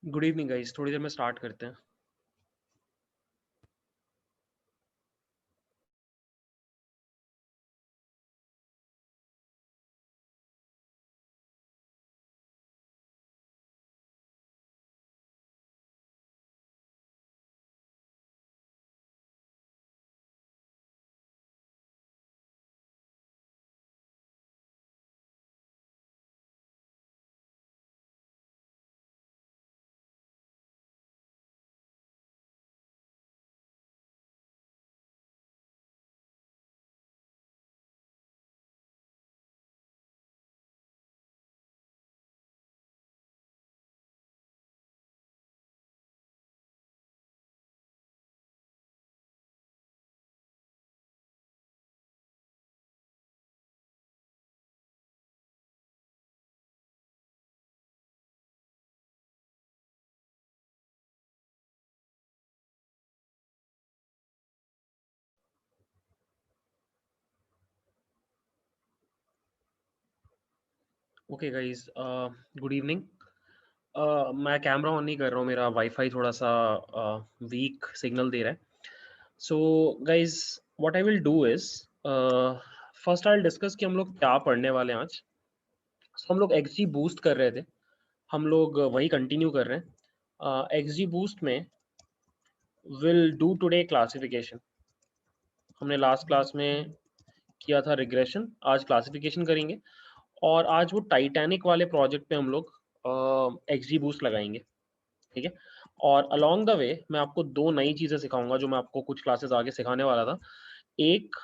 Good evening guys, थोड़ी देर में start करते हैं। Okay guys, good evening. मैं कैमरा ऑन नहीं कर रहा हूँ, मेरा वाईफाई थोड़ा सा वीक सिग्नल दे रहा है। So guys, what I will do is first I will discuss कि हम लोग क्या पढ़ने वाले हैं आज। So, हम लोग एक्सजी बूस्ट कर रहे थे, हम लोग वही कंटिन्यू कर रहे हैं। एक्सजी बूस्ट में विल डू टुडे क्लासिफिकेशन। हमने लास्ट क्लास में किया था रिग्रेशन, आज क्लासिफिकेशन करेंगे। और आज वो टाइटैनिक वाले प्रोजेक्ट पे हम लोग एक्सजी बूस्ट लगाएंगे, ठीक है। और अलोंग द वे मैं आपको दो नई चीज़ें सिखाऊंगा जो मैं आपको कुछ क्लासेस आगे सिखाने वाला था। एक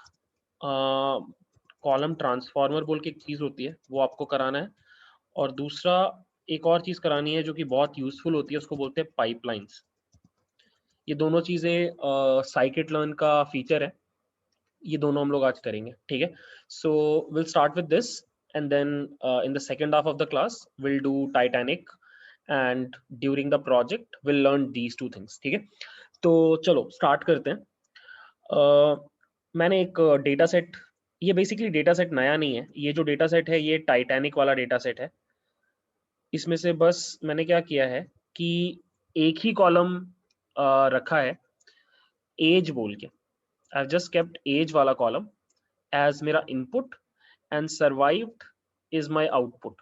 कॉलम ट्रांसफार्मर बोल के एक चीज़ होती है, वो आपको कराना है। और दूसरा एक और चीज़ करानी है जो कि बहुत यूजफुल होती है, उसको बोलते हैं पाइपलाइंस। ये दोनों चीज़ें साइकिट लर्न का फीचर है, ये दोनों हम लोग आज करेंगे, ठीक है। So will start with this and then in the second half of the class will do Titanic and during the project will learn these two things, ठीक है। तो चलो स्टार्ट करते हैं। मैंने एक डेटा सेट, ये बेसिकली डेटा सेट नया नहीं है, ये जो डेटा सेट है ये टाइटैनिक वाला डेटा सेट है। इसमें से बस मैंने क्या किया है कि एक ही कॉलम रखा है एज बोल के। I have just kept age वाला कॉलम एज मेरा input and survived is my output,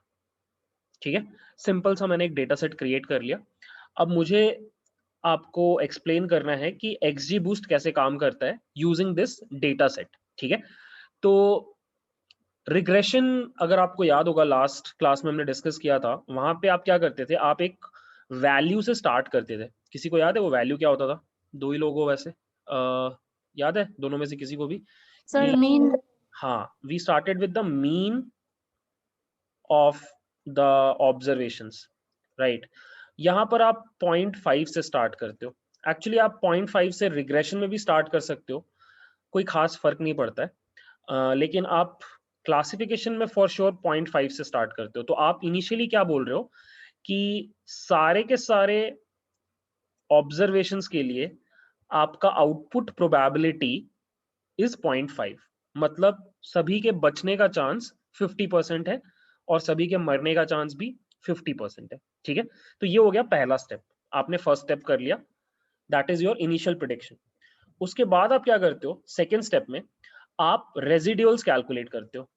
ठीक है। सिंपल सा मैंने एक डेटा सेट क्रिएट कर लिया। अब मुझे आपको एक्सप्लेन करना है कि एक्सजी बूस्ट कैसे काम करता है यूजिंग दिस डेटा सेट, ठीक है। तो रिग्रेशन, अगर आपको याद होगा लास्ट क्लास में हमने डिस्कस किया था, वहां पे आप क्या करते थे, आप एक वैल्यू से स्टार्ट करते थे। किसी को याद है वो वैल्यू क्या होता था? दो ही लोग हो वैसे, याद है दोनों में से किसी को भी सर कि मीन? हाँ, we started with the mean of the observations, right. यहाँ पर आप 0.5 से स्टार्ट करते हो। एक्चुअली आप 0.5 से रिग्रेशन में भी स्टार्ट कर सकते हो, कोई खास फर्क नहीं पड़ता है। लेकिन आप क्लासिफिकेशन में फॉर श्योर 0.5 से स्टार्ट करते हो। तो आप इनिशियली क्या बोल रहे हो कि सारे के सारे ऑब्जर्वेशंस के लिए आपका आउटपुट प्रोबेबिलिटी इज 0.5, मतलब सभी के बचने का चांस 50% है और सभी के मरने का चांस भी 50% है, ठीक है। तो ये हो गया पहला स्टेप, आपने फर्स्ट स्टेप कर लिया, that is your initial prediction. उसके बाद आप क्या करते हो, सेकेंड स्टेप में आप रेजिड्यूल्स कैलकुलेट करते हो।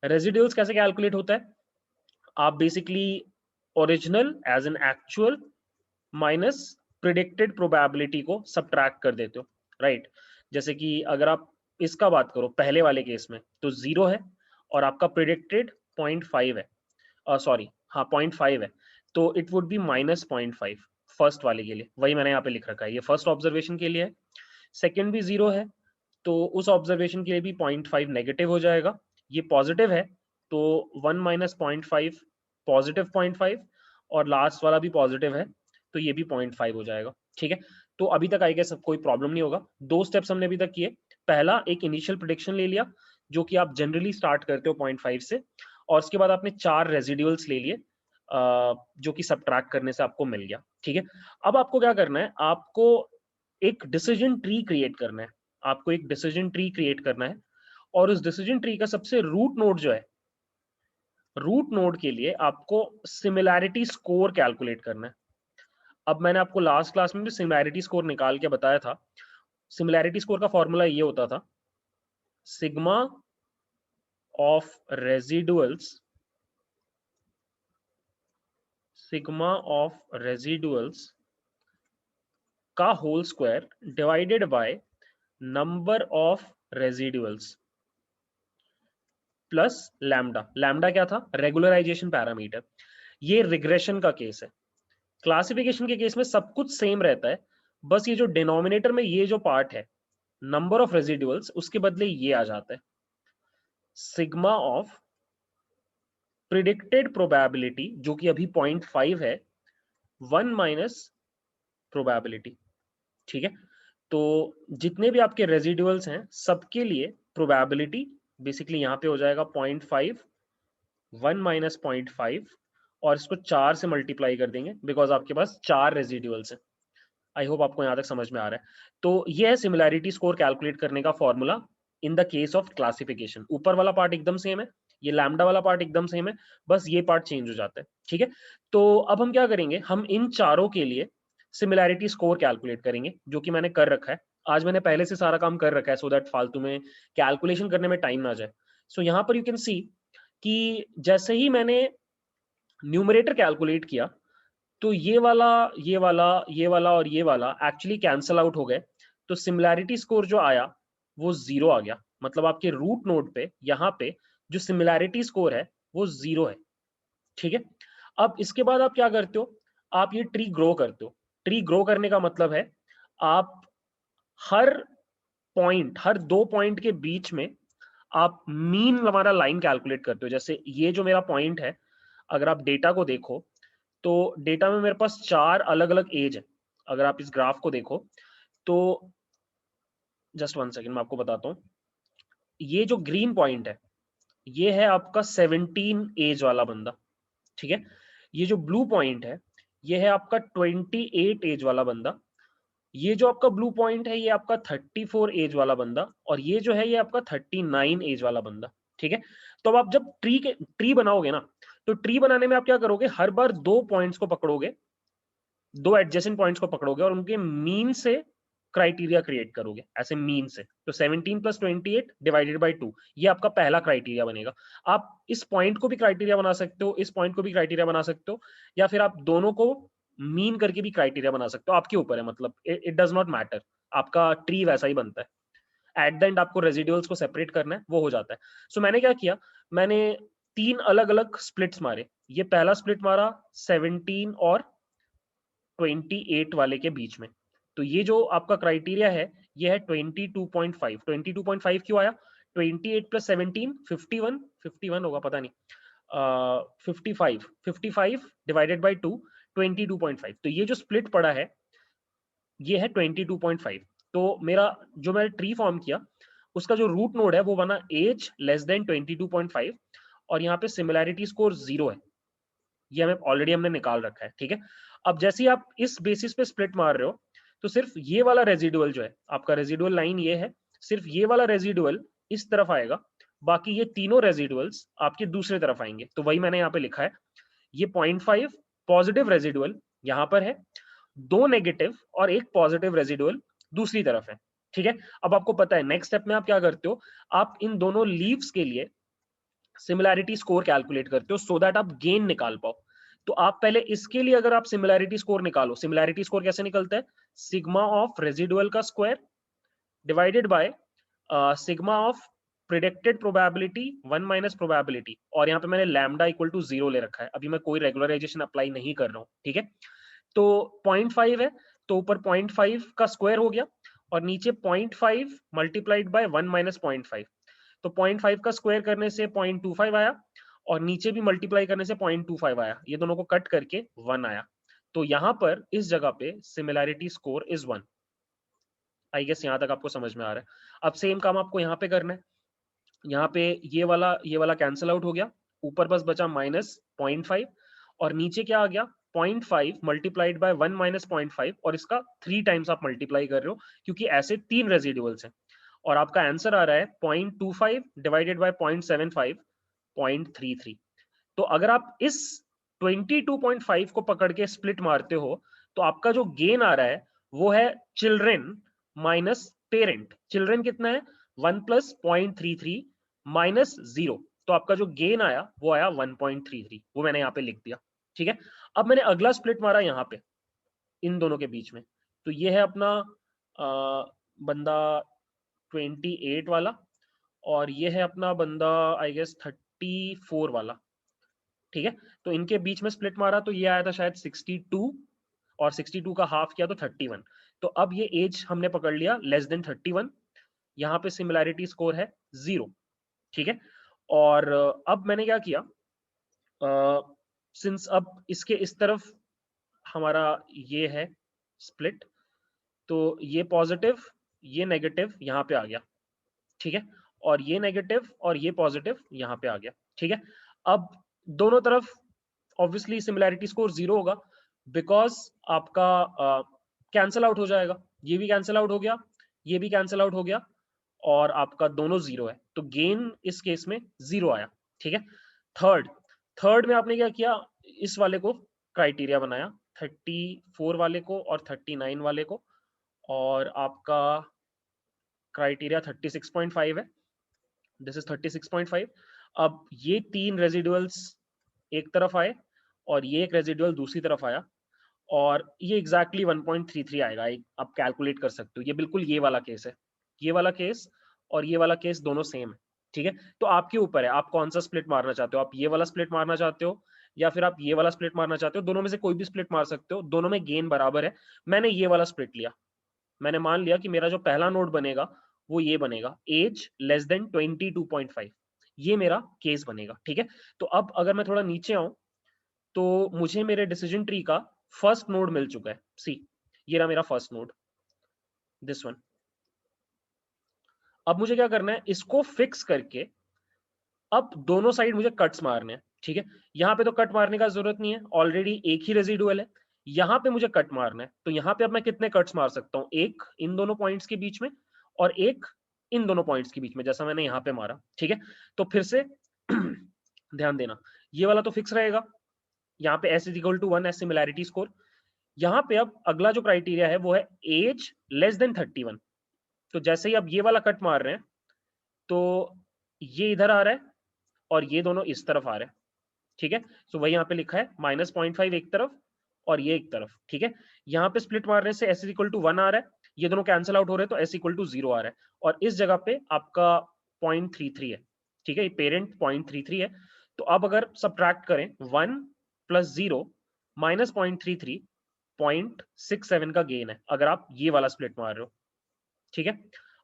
रेजिड्यूल्स कैसे कैलकुलेट होता है? आप basically original age an actual minus predicted probability को सब्ट्रैक्ट कर देते हो, राइट। जैसे कि अगर आप इसका बात करो पहले वाले केस में तो 0 है और आपका प्रिडिक्टेड 0.5 है, सॉरी हाँ 0.5 है, तो इट वुड बी -0.5 फर्स्ट वाले के लिए। वही मैंने यहाँ पे लिख रखा है, ये फर्स्ट ऑब्जर्वेशन के लिए है। सेकेंड भी 0 है तो उस ऑब्जर्वेशन के लिए भी 0.5 नेगेटिव हो जाएगा। ये पॉजिटिव है तो 1 माइनस 0.5 पॉजिटिव 0.5, और लास्ट वाला भी पॉजिटिव है तो ये भी 0.5 हो जाएगा, ठीक है। तो अभी तक आई गेस कोई प्रॉब्लम नहीं होगा। दो स्टेप्स हमने अभी तक किए। पहला एक इनिशियल प्रेडिक्शन ले लिया जो कि आप जनरली स्टार्ट करते हो 0.5 से, और उसके बाद आपने 4 रेजिड्यूल्स ले लिए जो कि सब्ट्रैक्ट करने से आपको मिल गया, ठीक है। अब आपको क्या करना है, आपको एक डिसीजन ट्री क्रिएट करना है। आपको एक डिसीजन ट्री क्रिएट करना है और उस डिसीजन ट्री का सबसे रूट नोड जो है, रूट नोड के लिए आपको सिमिलैरिटी स्कोर कैलकुलेट करना है। अब मैंने आपको लास्ट क्लास में भी सिमिलैरिटी स्कोर निकाल के बताया था। सिमिलैरिटी स्कोर का फॉर्मूला ये होता था, sigma of residuals, sigma of residuals का whole square divided by number of residuals plus lambda. Lambda क्या था? Regularisation parameter. ये रिग्रेशन का केस है। क्लासिफिकेशन के केस में सब कुछ सेम रहता है, बस ये जो डिनोमिनेटर में ये जो पार्ट है नंबर ऑफ रेजिडुअल्स, उसके बदले ये आ जाता है सिग्मा ऑफ प्रिडिक्टेड प्रोबेबिलिटी, जो कि अभी 0.5 है, 1 माइनस प्रोबेबिलिटी। ठीक है, तो जितने भी आपके रेजिडुअल्स हैं सबके लिए प्रोबेबिलिटी बेसिकली यहां पे हो जाएगा 0.5, 1 माइनस 0.5, और इसको 4 से मल्टीप्लाई कर देंगे बिकॉज आपके पास 4 रेजिडुअल्स हैं। आई होप आपको यहां तक समझ में आ रहा है। तो ये है सिमिलैरिटी स्कोर कैलकुलेट करने का formula in the case of classification. ऊपर वाला पार्ट एकदम सेम है, ये लैम्डा वाला पार्ट एकदम सेम है, बस ये पार्ट चेंज हो जाता है। ठीक है, तो अब हम क्या करेंगे, हम इन चारों के लिए सिमिलैरिटी स्कोर कैलकुलेट करेंगे, जो कि मैंने कर रखा है। आज मैंने पहले से सारा काम कर रखा है सो दैट फालतू में कैलकुलेशन करने में टाइम ना जाए। सो यहाँ पर यू कैन सी कि जैसे ही मैंने न्यूमरेटर कैलकुलेट किया तो ये वाला, ये वाला, ये वाला और ये वाला एक्चुअली कैंसल आउट हो गए। तो सिमिलैरिटी स्कोर जो आया वो 0 आ गया। मतलब आपके रूट नोड पे यहाँ पे जो सिमिलैरिटी स्कोर है वो 0 है। ठीक है, अब इसके बाद आप क्या करते हो, आप ये ट्री ग्रो करते हो। ट्री ग्रो करने का मतलब है आप हर पॉइंट, हर 2 पॉइंट के बीच में आप मीन हमारा लाइन कैलकुलेट करते हो। जैसे ये जो मेरा पॉइंट है, अगर आप डेटा को देखो तो डेटा में मेरे पास 4 अलग अलग एज है। अगर आप इस ग्राफ को देखो तो जस्ट 1 सेकेंड मैं आपको बताता हूँ। ये जो ग्रीन पॉइंट है ये है आपका 17 एज वाला बंदा। ठीक है, ये जो ब्लू पॉइंट है ये है आपका 28 एज वाला बंदा। ये जो आपका ब्लू पॉइंट है ये आपका 34 एज वाला बंदा, और ये जो है ये आपका 39 एज वाला बंदा। ठीक है, तो अब आप जब ट्री बनाओगे ना, तो ट्री बनाने में आप क्या करोगे, हर बार 2 पॉइंट्स को पकड़ोगे, 2 एडजेसेंट पॉइंट्स को पकड़ोगे और उनके मीन से क्राइटेरिया क्रिएट करोगे, ऐसे मीन से। तो 17 प्लस 28 डिवाइडेड बाई 2, ये आपका पहला क्राइटेरिया बनेगा। आप इस पॉइंट को भी क्राइटेरिया बना सकते हो, इस पॉइंट को भी क्राइटेरिया बना सकते हो, या फिर आप दोनों को मीन करके भी क्राइटेरिया बना सकते हो, आपके ऊपर है। मतलब इट डज नॉट मैटर, आपका ट्री वैसा ही बनता है। एट द एंड आपको रेजिडुअल्स को सेपरेट करना है, वो हो जाता है। सो मैंने क्या किया, मैंने 3 अलग अलग स्प्लिट्स मारे। ये पहला स्प्लिट मारा 17 और 28 वाले के बीच में। तो ये जो आपका क्राइटेरिया है ये है 22.5। 22.5 क्यों आया, 28 प्लस 17 51, 51 होगा पता नहीं, 55, 55 डिवाइडेड बाई 2 22.5। तो ये जो स्प्लिट पड़ा है ये है 22.5। तो मेरा जो मैंने ट्री फॉर्म किया उसका जो रूट नोड है वो बना एज लेस देन 22.5, और यहाँ पे सिमिलैरिटी स्कोर 0 है, ये हमें ऑलरेडी हमने निकाल रखा है। ठीक है, अब जैसे ही आप इस बेसिस पे स्प्लिट मार रहे हो तो सिर्फ ये वाला रेजिडुअल जो है आपका, रेजिडुअल लाइन ये है, सिर्फ ये वाला रेजिडुअल इस तरफ आएगा, बाकी ये तीनों रेजिडुअल्स आपके दूसरे तरफ आएंगे। तो वही मैंने यहाँ पे लिखा है, ये 0.5 पॉजिटिव रेजिडुअल यहाँ पर है, 2 नेगेटिव और 1 पॉजिटिव रेजिडुअल दूसरी तरफ है। ठीक है, अब आपको पता है नेक्स्ट स्टेप में आप क्या करते हो, आप इन दोनों लीव्स के लिए सिमिलैरिटी स्कोर कैलकुलेट करते हो सो दैट आप गेन निकाल पाओ। तो आप पहले इसके लिए अगर आप सिमिलैरिटी स्कोर निकालो, सिमिलैरिटी स्कोर कैसे निकलता है, सिग्मा ऑफ रेजिडुअल का square divided by sigma of predicted probability 1 minus probability, और यहाँ पे मैंने लैम्डा इक्वल टू 0 ले रखा है, अभी मैं कोई रेगुलराइजेशन अप्लाई नहीं कर रहा हूँ। ठीक है, तो 0.5 है तो ऊपर 0.5 का स्क्वायर हो गया और नीचे 0.5 मल्टीप्लाइड बाय 1 माइनस 0.5। तो 0.5 का स्क्वायर करने से 0.25 आया और नीचे भी मल्टीप्लाई करने से 0.25 आया, ये दोनों को कट करके 1 आया। तो यहाँ पर इस जगह पे similarity score is 1। I guess यहाँ तक आपको समझ में आ रहा है। अब सेम काम आपको यहाँ पे करना है। यहाँ पे ये वाला कैंसिल आउट हो गया, ऊपर बस बचा माइनस 0.5, और नीचे क्या आ गया 0.5 मल्टीप्लाइड बाय 1 माइनस 0.5, और इसका 3 टाइम्स आप मल्टीप्लाई कर रहे हो क्योंकि ऐसे 3 रेजिडुअल्स हैं, और आपका आंसर आ रहा है 0.25 डिवाइडेड बाय 0.75, 0.33। तो अगर आप इस 22.5 को पकड़ के स्प्लिट मारते हो तो आपका जो गेन आ रहा है वो है चिल्ड्रेन माइनस पेरेंट। चिल्ड्रेन कितना है 1 प्लस 0.33 माइनस 0, तो आपका जो गेन आया वो आया 1.33, वो मैंने यहाँ पे लिख दिया। ठीक है, अब मैंने अगला स्प्लिट मारा यहाँ पे इन दोनों के बीच में, तो ये है अपना बंदा 28 वाला और ये है अपना बंदा आई गेस 34 वाला। ठीक है, तो इनके बीच में स्प्लिट मारा तो ये आया था शायद 62 और 62 का हाफ किया तो 31। तो अब ये एज हमने पकड़ लिया लेस देन 31, यहाँ पे सिमिलैरिटी स्कोर है 0। ठीक है, और अब मैंने क्या किया, सिंस अब इसके इस तरफ हमारा ये है स्प्लिट, तो ये पॉजिटिव ये नेगेटिव यहाँ पे आ गया। ठीक है, और ये नेगेटिव और ये पॉजिटिव यहाँ पे आ गया। ठीक है, अब दोनों तरफ ऑब्वियसली सिमिलैरिटी स्कोर 0 होगा, बिकॉज आपका कैंसल आउट हो जाएगा, ये भी कैंसल आउट हो गया, ये भी कैंसल आउट हो गया, और आपका दोनों 0 है, तो गेन इस केस में 0 आया। ठीक है, थर्ड में आपने क्या किया, इस वाले को क्राइटेरिया बनाया 34 वाले को और 39 वाले को, और आपका क्राइटेरिया 36.5 है, दिस इज 36.5। अब ये तीन रेजिडुअल्स एक तरफ आए और ये एक रेजिडुअल दूसरी तरफ आया, और ये एग्जैक्टली 1.33 आएगा, आप कैलकुलेट कर सकते हो। ये बिल्कुल ये वाला केस है, ये वाला केस और ये वाला केस दोनों सेम है। ठीक है, तो आपके ऊपर है आप कौन सा स्प्लिट मारना चाहते हो, आप ये वाला स्प्लिट मारना चाहते हो या फिर आप ये वाला स्प्लिट मारना चाहते हो, दोनों में से कोई भी स्प्लिट मार सकते हो, दोनों में गेन बराबर है। मैंने ये वाला स्प्लिट लिया, मैंने मान लिया कि मेरा जो पहला नोड बनेगा वो ये बनेगा एज लेस देन 22.5, ये मेरा केस बनेगा। ठीक है, तो अब अगर मैं थोड़ा नीचे आऊं तो मुझे मेरे डिसीजन ट्री का फर्स्ट नोड मिल चुका है, सी ये रहा मेरा फर्स्ट नोड, दिस वन। अब मुझे क्या करना है, इसको फिक्स करके अब दोनों साइड मुझे कट्स मारने हैं। ठीक है, यहाँ पे तो कट मारने का जरूरत नहीं है, ऑलरेडी एक ही रेजिडुअल है, यहाँ पे मुझे कट मारना है, तो यहाँ पे अब मैं कितने कट्स मार सकता हूँ, एक इन दोनों पॉइंट्स के बीच में और एक इन दोनों पॉइंट्स के बीच में, जैसा मैंने यहाँ पे मारा। ठीक है, तो फिर से ध्यान देना, ये वाला तो फिक्स रहेगा, यहाँ पे s is equal to 1 as similarity score. यहाँ पे अब अगला जो क्राइटेरिया है वो है एज लेस देन 31, तो जैसे ही अब ये वाला कट मार रहे हैं तो ये इधर आ रहा है और ये दोनों इस तरफ आ रहे हैं। ठीक है, सो वही यहाँ पे लिखा है -0.5 एक तरफ और ये एक तरफ। ठीक है, यहाँ पे स्प्लिट मारने से s इक्वल टू 1 आ रहा है, ये दोनों कैंसिल आउट हो रहे हैं तो s इक्वल टू 0 आ रहा है, और इस जगह पे आपका 0.33 है। ठीक है, ये पेरेंट 0.33 है, तो अब अगर सब्ट्रैक्ट करें 1 प्लस 0 माइनस 0.33, 0.67 का गेन है अगर आप ये वाला स्प्लिट मार रहे हो। ठीक है,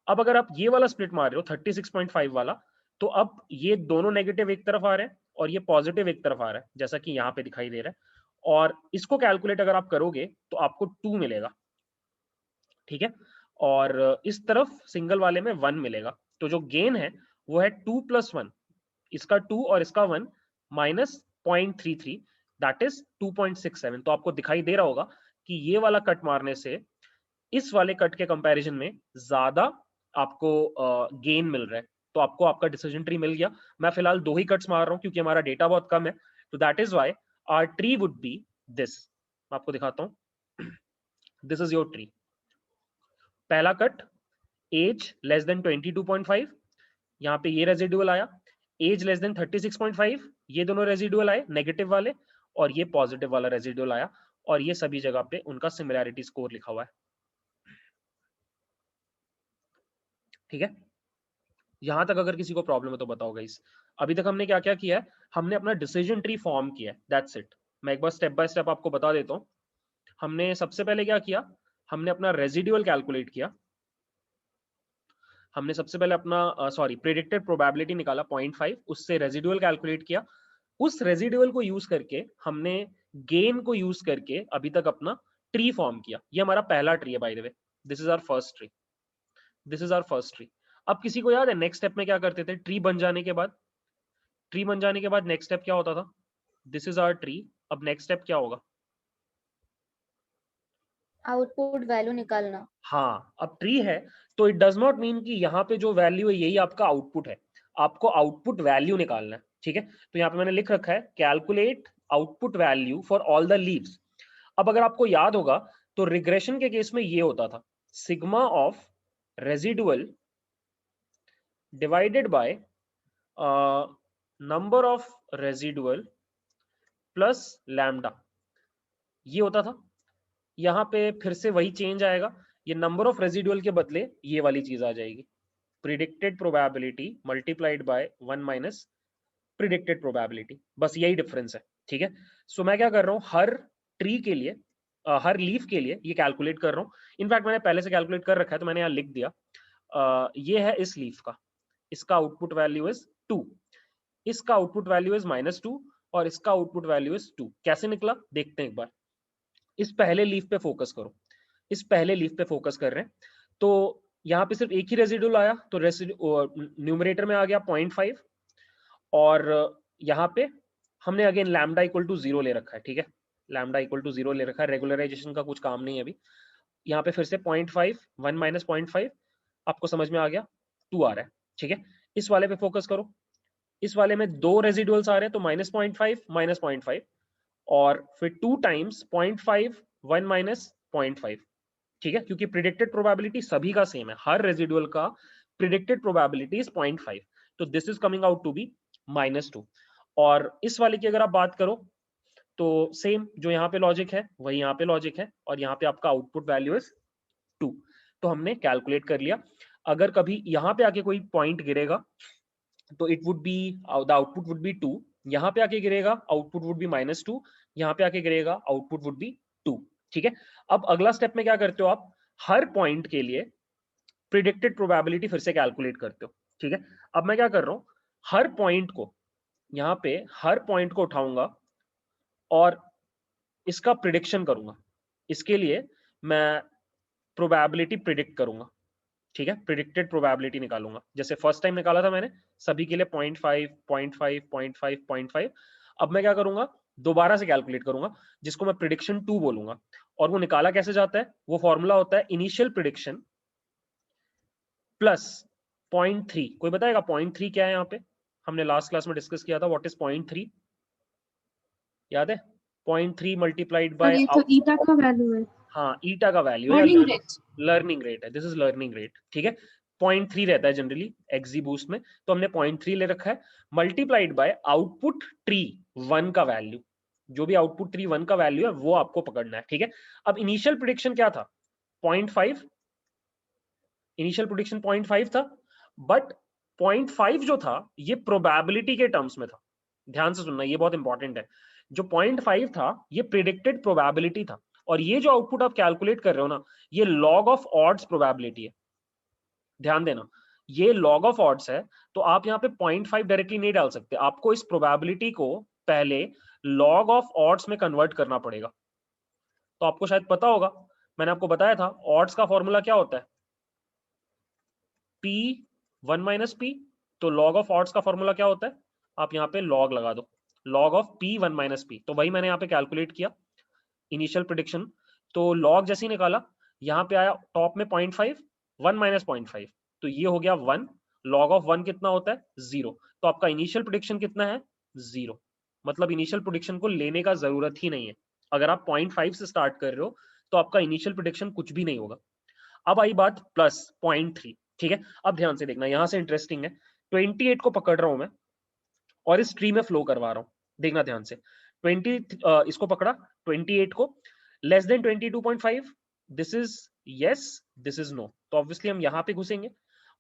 अब अगर आप ये वाला स्प्लिट मार रहे हो 36.5 वाला, तो अब ये दोनों नेगेटिव एक तरफ आ रहे हैं और ये पॉजिटिव एक तरफ आ रहा है, जैसा कि यहाँ पे दिखाई दे रहा है, और इसको कैलकुलेट अगर आप करोगे तो आपको 2 मिलेगा। ठीक है, और इस तरफ सिंगल वाले में 1 मिलेगा, तो जो गेन है वो है 2 प्लस 1, इसका 2 और इसका 1 माइनस 0.33, दैट इज 2.67। तो आपको दिखाई दे रहा होगा कि ये वाला कट मारने से इस वाले कट के कंपैरिजन में ज्यादा आपको गेन मिल रहा है, तो आपको आपका डिसीजन ट्री मिल गया। मैं फिलहाल 2 ही कट्स मार रहा हूं क्योंकि हमारा डेटा बहुत कम है, तो that is why our tree would be this. मैं आपको दिखाता हूं, दिस इज योर ट्री। पहला कट एज लेस देन 22.5, यहाँ पे ये रेजिडुअल आया, एज लेस देन 36.5, ये दोनों रेजिडुअल आए नेगेटिव वाले, और ये पॉजिटिव वाला रेजिडुअल आया, और ये सभी जगह पे उनका सिमिलैरिटी स्कोर लिखा हुआ है। ठीक है, यहां तक अगर किसी को प्रॉब्लम है तो बताओ गाइस। अभी तक हमने क्या क्या किया है, हमने अपना डिसीजन ट्री फॉर्म किया है, दैट्स इट। मैं एक बार स्टेप बाय स्टेप आपको बता देता हूं। हमने सबसे पहले क्या किया, हमने अपना रेजिडुअल कैलकुलेट किया, हमने सबसे पहले अपना प्रेडिक्टेड प्रोबेबिलिटी निकाला 0.5, उससे रेजिडुअल कैलकुलेट किया, उस रेजिडुअल को यूज करके हमने गेन को यूज करके अभी तक अपना ट्री फॉर्म किया। ये हमारा पहला ट्री है by the way, this is our first tree, this is our first tree. अब किसी को याद है नेक्स्ट स्टेप में क्या करते थे, ट्री बन जाने के बाद, ट्री बन जाने के बाद नेक्स्ट स्टेप क्या होता था, दिस इज आवर ट्री, अब नेक्स्ट स्टेप क्या होगा, आउटपुट वैल्यू निकालना। हाँ, अब ट्री है तो इट डज नॉट मीन कि यहाँ पे जो वैल्यू है यही आपका आउटपुट है, आपको आउटपुट वैल्यू निकालना है। ठीक है, तो यहाँ पे मैंने लिख रखा है calculate output value for all the leaves. अब अगर आपको याद होगा तो रिग्रेशन के केस में ये होता था, sigma of residual divided by number of residual plus lambda, ये होता था। यहाँ पे फिर से वही चेंज आएगा, ये नंबर ऑफ रेजिडुअल के बदले ये वाली चीज आ जाएगी, predicted probability multiplied by 1 minus predicted probability, बस यही डिफरेंस है, ठीक है। सो मैं क्या कर रहा हूँ, हर ट्री के लिए हर लीफ के लिए ये कैलकुलेट कर रहा हूँ। इनफैक्ट मैंने पहले से कैलकुलेट कर रखा है तो मैंने यहाँ लिख दिया, ये है इस लीफ का, इसका आउटपुट वैल्यू इज 2, इसका आउटपुट वैल्यू इज -2 और इसका आउटपुट वैल्यू इज 2। कैसे निकला देखते हैं एक बार। इस पहले लीफ पे फोकस करो, इस पहले लीफ पे फोकस कर रहे हैं, तो यहाँ पे सिर्फ एक ही रेजिडुअल आया, तो न्यूमरेटर में आ गया 0.5 और यहाँ पे हमने अगेन लैम्डा इक्वल टू 0 ले रखा है, ठीक है, लैम्डा इक्वल टू 0 ले रखा है, रेगुलराइजेशन का कुछ काम नहीं है अभी। यहाँ पे फिर से 0.5, 1 माइनस 0.5, आपको समझ में आ गया, 2 आ रहा है, ठीक है। इस वाले पे फोकस करो, इस वाले में 2 रेजिडुअल्स आ रहे हैं, तो -0.5 -0.5 और फिर 2 टाइम्स 0.5 1 माइनस 0.5, ठीक है, क्योंकि प्रिडिक्टेड प्रोबेबिलिटी सभी का सेम है, हर रेजिडुअल का प्रिडिक्टेड प्रोबेबिलिटी इज 0.5, तो this is coming out to be -2। और इस वाले की अगर आप बात करो तो सेम जो यहाँ पे लॉजिक है वही यहाँ पे लॉजिक है, और यहाँ पे आपका आउटपुट वैल्यू इज 2, तो हमने कैलकुलेट कर लिया। अगर कभी यहाँ पे आके कोई पॉइंट गिरेगा तो it would be the output would be 2, यहाँ पे आके गिरेगा आउटपुट वुड बी -2, यहाँ पे आके गिरेगा आउटपुट वुड बी 2, ठीक है। अब अगला स्टेप में क्या करते हो आप, हर पॉइंट के लिए प्रिडिक्टेड प्रोबेबिलिटी फिर से कैलकुलेट करते हो, ठीक है। अब मैं क्या कर रहा हूं, हर पॉइंट को यहाँ पे हर पॉइंट को उठाऊंगा और इसका प्रिडिक्शन करूंगा, इसके लिए मैं प्रोबेबिलिटी प्रिडिक्ट करूंगा, ठीक है, प्रिडिक्टेड प्रोबेबिलिटी निकालूंगा, जैसे फर्स्ट टाइम निकाला था मैंने सभी के लिए 0.5 0.5 0.5 0.5। अब मैं क्या करूंगा, दोबारा से कैलकुलेट करूंगा जिसको मैं प्रिडिक्शन 2 बोलूंगा, और वो निकाला कैसे जाता है, वो फॉर्मूला होता है इनिशियल प्रिडिक्शन प्लस 0.3। कोई बताएगा 0.3 क्या है, यहाँ पे हमने लास्ट क्लास में डिस्कस किया था, व्हाट इज 0.3, याद है? 0.3 मल्टीप्लाइड बाय, ये तो ईटा का वैल्यू है। हाँ ईटा का वैल्यू है, लर्निंग रेट है, दिस इज लर्निंग रेट, ठीक है। 0.3 रहता है जनरली एक्जी बूस्ट में, तो हमने 0.3 ले रखा है, मल्टीप्लाइड बाय आउटपुट ट्री 1 का वैल्यू, जो भी आउटपुट ट्री 1 का वैल्यू है वो आपको पकड़ना है, ठीक है। अब इनिशियल प्रिडिक्शन क्या था, 0.5, इनिशियल प्रिडिक्शन 0.5 था, बट 0.5 जो था ये प्रोबेबिलिटी के टर्म्स में था, ध्यान से सुनना ये बहुत इंपॉर्टेंट है। जो 0.5 था ये प्रिडिक्टेड प्रोबेबिलिटी था, और ये जो आउटपुट आप कैलकुलेट कर रहे हो ना, ये लॉग ऑफ ऑड्स प्रोबेबिलिटी है, ध्यान देना, ये लॉग ऑफ ऑड्स है, तो आप यहाँ पे 0.5 डायरेक्टली नहीं डाल सकते, आपको इस प्रोबेबिलिटी को पहले लॉग ऑफ ऑड्स में कन्वर्ट करना पड़ेगा। तो आपको शायद पता होगा, मैंने आपको बताया था ऑड्स का फॉर्मूला क्या होता है, P1 माइनस P, तो लॉग ऑफ ऑड्स का फॉर्मूला क्या होता है, आप यहाँ पे लॉग लगा दो, log of P1 minus P, तो वही मैंने यहाँ पे कैलकुलेट किया इनिशियल प्रिडिक्शन, तो लॉग जैसे ही निकाला यहाँ पे आया टॉप में 0.5, 1 माइनस 0.5, तो ये हो गया 1, लॉग ऑफ 1 कितना होता है 0, तो आपका इनिशियल प्रिडिक्शन कितना है 0, मतलब इनिशियल प्रिडिक्शन को लेने का जरूरत ही नहीं है, अगर आप 0.5 से स्टार्ट कर रहे हो तो आपका इनिशियल प्रिडिक्शन कुछ भी नहीं होगा। अब आई बात प्लस 0.3, ठीक है। अब ध्यान से देखना, यहां से इंटरेस्टिंग है, 28 को पकड़ रहा हूं मैं और इस ट्री में फ्लो करवा रहा हूं, देखना ध्यान से, 20 इसको पकड़ा 28 को, less than 22.5, this is yes this is no, तो ऑब्वियसली हम यहां पे घुसेंगे,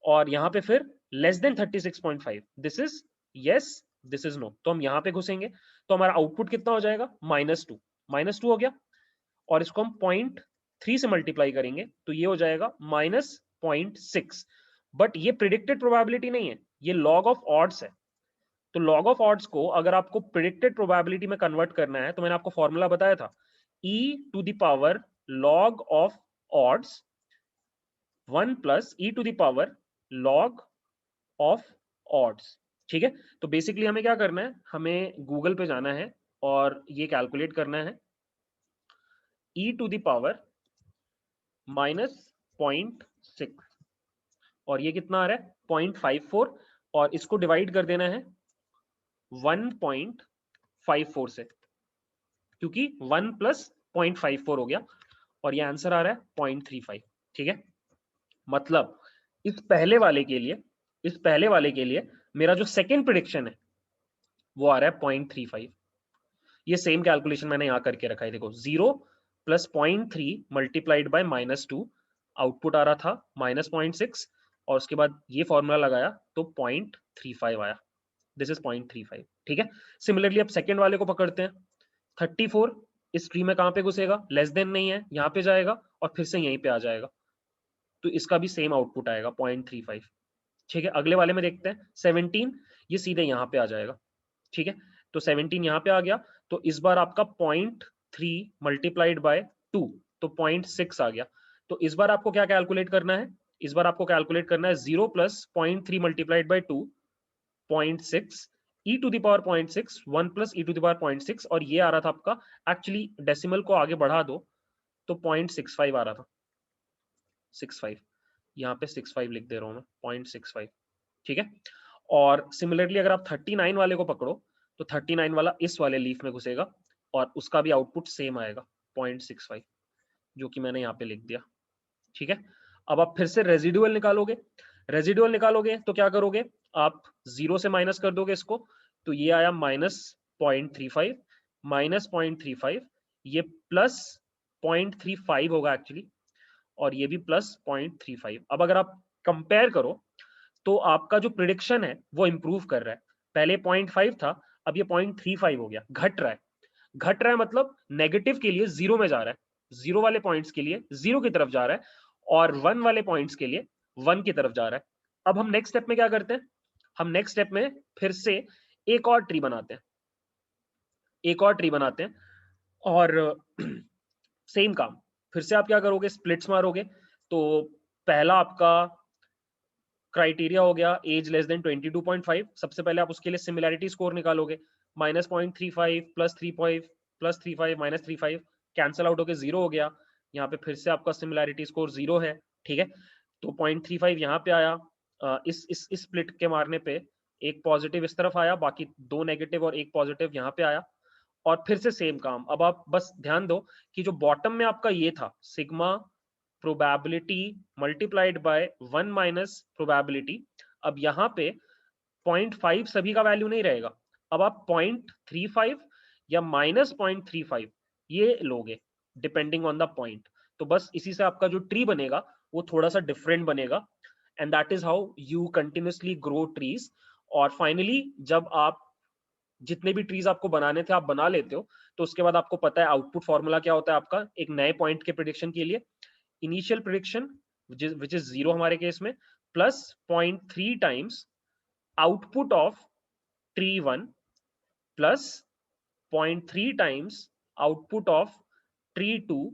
और यहां पे फिर less than 36.5, this is yes this is no, तो हम यहां पे घुसेंगे, तो हमारा आउटपुट कितना हो जाएगा -2 हो गया, और इसको हम 0.3 से मल्टीप्लाई करेंगे तो ये हो जाएगा -0.6, बट ये प्रिडिक्टेड प्रोबेबिलिटी नहीं है, ये लॉग ऑफ ऑड्स है, तो लॉग ऑफ ऑड्स को अगर आपको प्रिडिक्टेड प्रोबेबिलिटी में कन्वर्ट करना है तो मैंने आपको फॉर्मूला बताया था, e to the power log of odds 1 plus e to the power log of odds, ठीक है। तो बेसिकली हमें क्या करना है, हमें गूगल पे जाना है और ये कैलकुलेट करना है, e टू द पावर -0.6, और ये कितना आ रहा है 0.54, और इसको डिवाइड कर देना है 1.54 से, क्योंकि 1 प्लस 0.54 हो गया और ये आंसर आ रहा है 0.35। ठीक है, मतलब इस पहले वाले के लिए मेरा जो सेकंड प्रिडिक्शन है वो आ रहा है 0.35। ये सेम कैलकुलेशन मैंने यहां करके रखा है, देखो 0 + 0.3 मल्टीप्लाइड बाय -2, आउटपुट आ रहा था -0.6 और उसके बाद ये फॉर्मूला लगाया तो 0.35 आया। This is 0.35। ठीक है, सिमिलरली अब सेकंड वाले को पकड़ते हैं। 34 इस ट्री में कहां पे घुसेगा, लेस देन नहीं है, यहां पे जाएगा और फिर से यहीं पे आ जाएगा, तो इसका भी सेम आउटपुट आएगा 0.35। ठीक है, अगले वाले में देखते हैं 17, ये सीधे यहाँ पे आ जाएगा। ठीक है, तो 17 यहाँ पे आ गया, तो इस बार आपका 0.3 मल्टीप्लाइड बाय 2 तो 0.6 आ गया। तो इस बार आपको क्या कैलकुलेट करना है, इस बार आपको कैलकुलेट करना है 0 + 0.3 multiplied by 2 0.6 e to the power 0.6 1 + e to the power 0.6 और ये आ रहा था आपका, एक्चुअली डेसिमल को आगे बढ़ा दो तो 0.65 आ रहा था, 65, यहाँ पे 65 लिख दे रहा हूँ मैं, 0.65। ठीक है, और सिमिलरली अगर आप 39 वाले को पकड़ो तो 39 वाला इस वाले लीफ में घुसेगा और उसका भी आउटपुट सेम आएगा 0.65, जो कि मैंने यहाँ पे लिख दिया। ठीक है, अब आप फिर से रेजिडुअल निकालोगे तो क्या करोगे, आप 0 से माइनस कर दोगे इसको, तो ये आया -0.35 -0.35, ये +0.35 होगा एक्चुअली, और ये भी +0.35। अब अगर आप कंपेयर करो तो आपका जो प्रिडिक्शन है वो इंप्रूव कर रहा है। पहले 0.5 था, अब ये 0.35 हो गया, घट रहा है मतलब नेगेटिव के लिए जीरो में जा रहा है, जीरो वाले पॉइंट्स के लिए जीरो की तरफ जा रहा है और 1 वाले पॉइंट्स के लिए 1 की तरफ जा रहा है। अब हम नेक्स्ट स्टेप में क्या करते हैं, हम नेक्स्ट स्टेप में फिर से एक और ट्री बनाते हैं और सेम काम फिर से आप क्या करोगे, स्प्लिट्स मारोगे। तो पहला आपका क्राइटेरिया हो गया एज लेस देन 22.5। सबसे पहले आप उसके लिए सिमिलैरिटी स्कोर निकालोगे, -0.35 +3.5 +35 -35 कैंसिल आउट होके 0 हो गया। यहाँ पे फिर से आपका सिमिलैरिटी स्कोर 0 है। ठीक है, तो 0.35 यहाँ पे आया, इस स्प्लिट के मारने पे एक पॉजिटिव इस तरफ आया, बाकी 2 नेगेटिव और एक पॉजिटिव यहाँ पे आया, और फिर से सेम काम। अब आप बस ध्यान दो कि जो बॉटम में आपका ये था sigma probability multiplied by 1 minus probability, अब यहाँ पे 0.5 सभी का वैल्यू नहीं रहेगा, अब आप 0.35 या -0.35 ये लोगे डिपेंडिंग ऑन द पॉइंट। तो बस इसी से आपका जो ट्री बनेगा वो थोड़ा सा डिफरेंट बनेगा, and that is how you continuously grow trees. और फाइनली जब आप जितने भी ट्रीज आपको बनाने थे आप बना लेते हो, तो उसके बाद आपको पता है आउटपुट फॉर्मूला क्या होता है आपका एक नए पॉइंट के प्रिडिक्शन के लिए, इनिशियल प्रिडिक्शन विच इज 0 हमारे केस में, plus 0.3 times output of tree 1 plus 0.3 times output of tree 2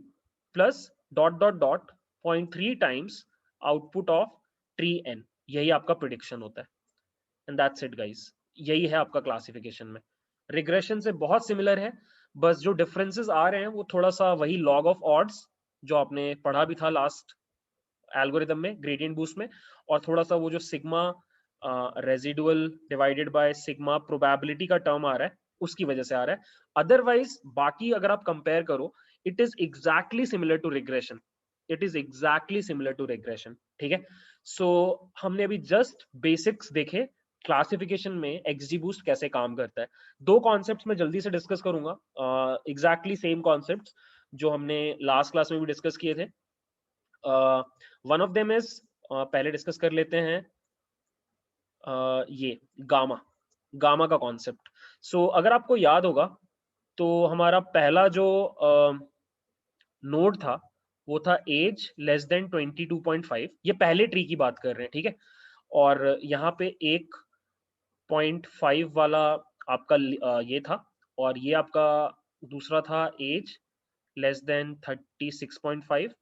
plus dot dot dot 0.3 times output of tree n। यही आपका प्रिडिक्शन होता है, एंड दैट्स इट गाइस, यही है आपका क्लासिफिकेशन में। रिग्रेशन से बहुत सिमिलर है, बस जो डिफरेंसेस आ रहे हैं वो थोड़ा सा वही लॉग ऑफ ऑड्स जो आपने पढ़ा भी था लास्ट एल्गोरिथम में ग्रेडियंट बूस्ट में, और थोड़ा सा वो जो sigma residual divided by sigma probability का टर्म आ रहा है उसकी वजह से आ रहा है। अदरवाइज बाकी अगर आप कंपेयर करो it is exactly similar to regression, ठीक है, सो हमने अभी जस्ट बेसिक्स देखे क्लासिफिकेशन में XGBoost कैसे काम करता है। दो कॉन्सेप्ट्स मैं जल्दी से डिस्कस करूंगा, एग्जैक्टली सेम कॉन्सेप्ट्स जो हमने लास्ट क्लास में भी डिस्कस किए थे। वन ऑफ देम इज, पहले डिस्कस कर लेते हैं ये गामा का कॉन्सेप्ट। सो अगर आपको याद होगा तो हमारा पहला जो नोड था वो था एज लेस देन 22.5, ये पहले ट्री की बात कर रहे हैं, ठीक है, और यहाँ पे 1.5 वाला आपका ये था, और ये आपका दूसरा था एज लेस देन 36.5,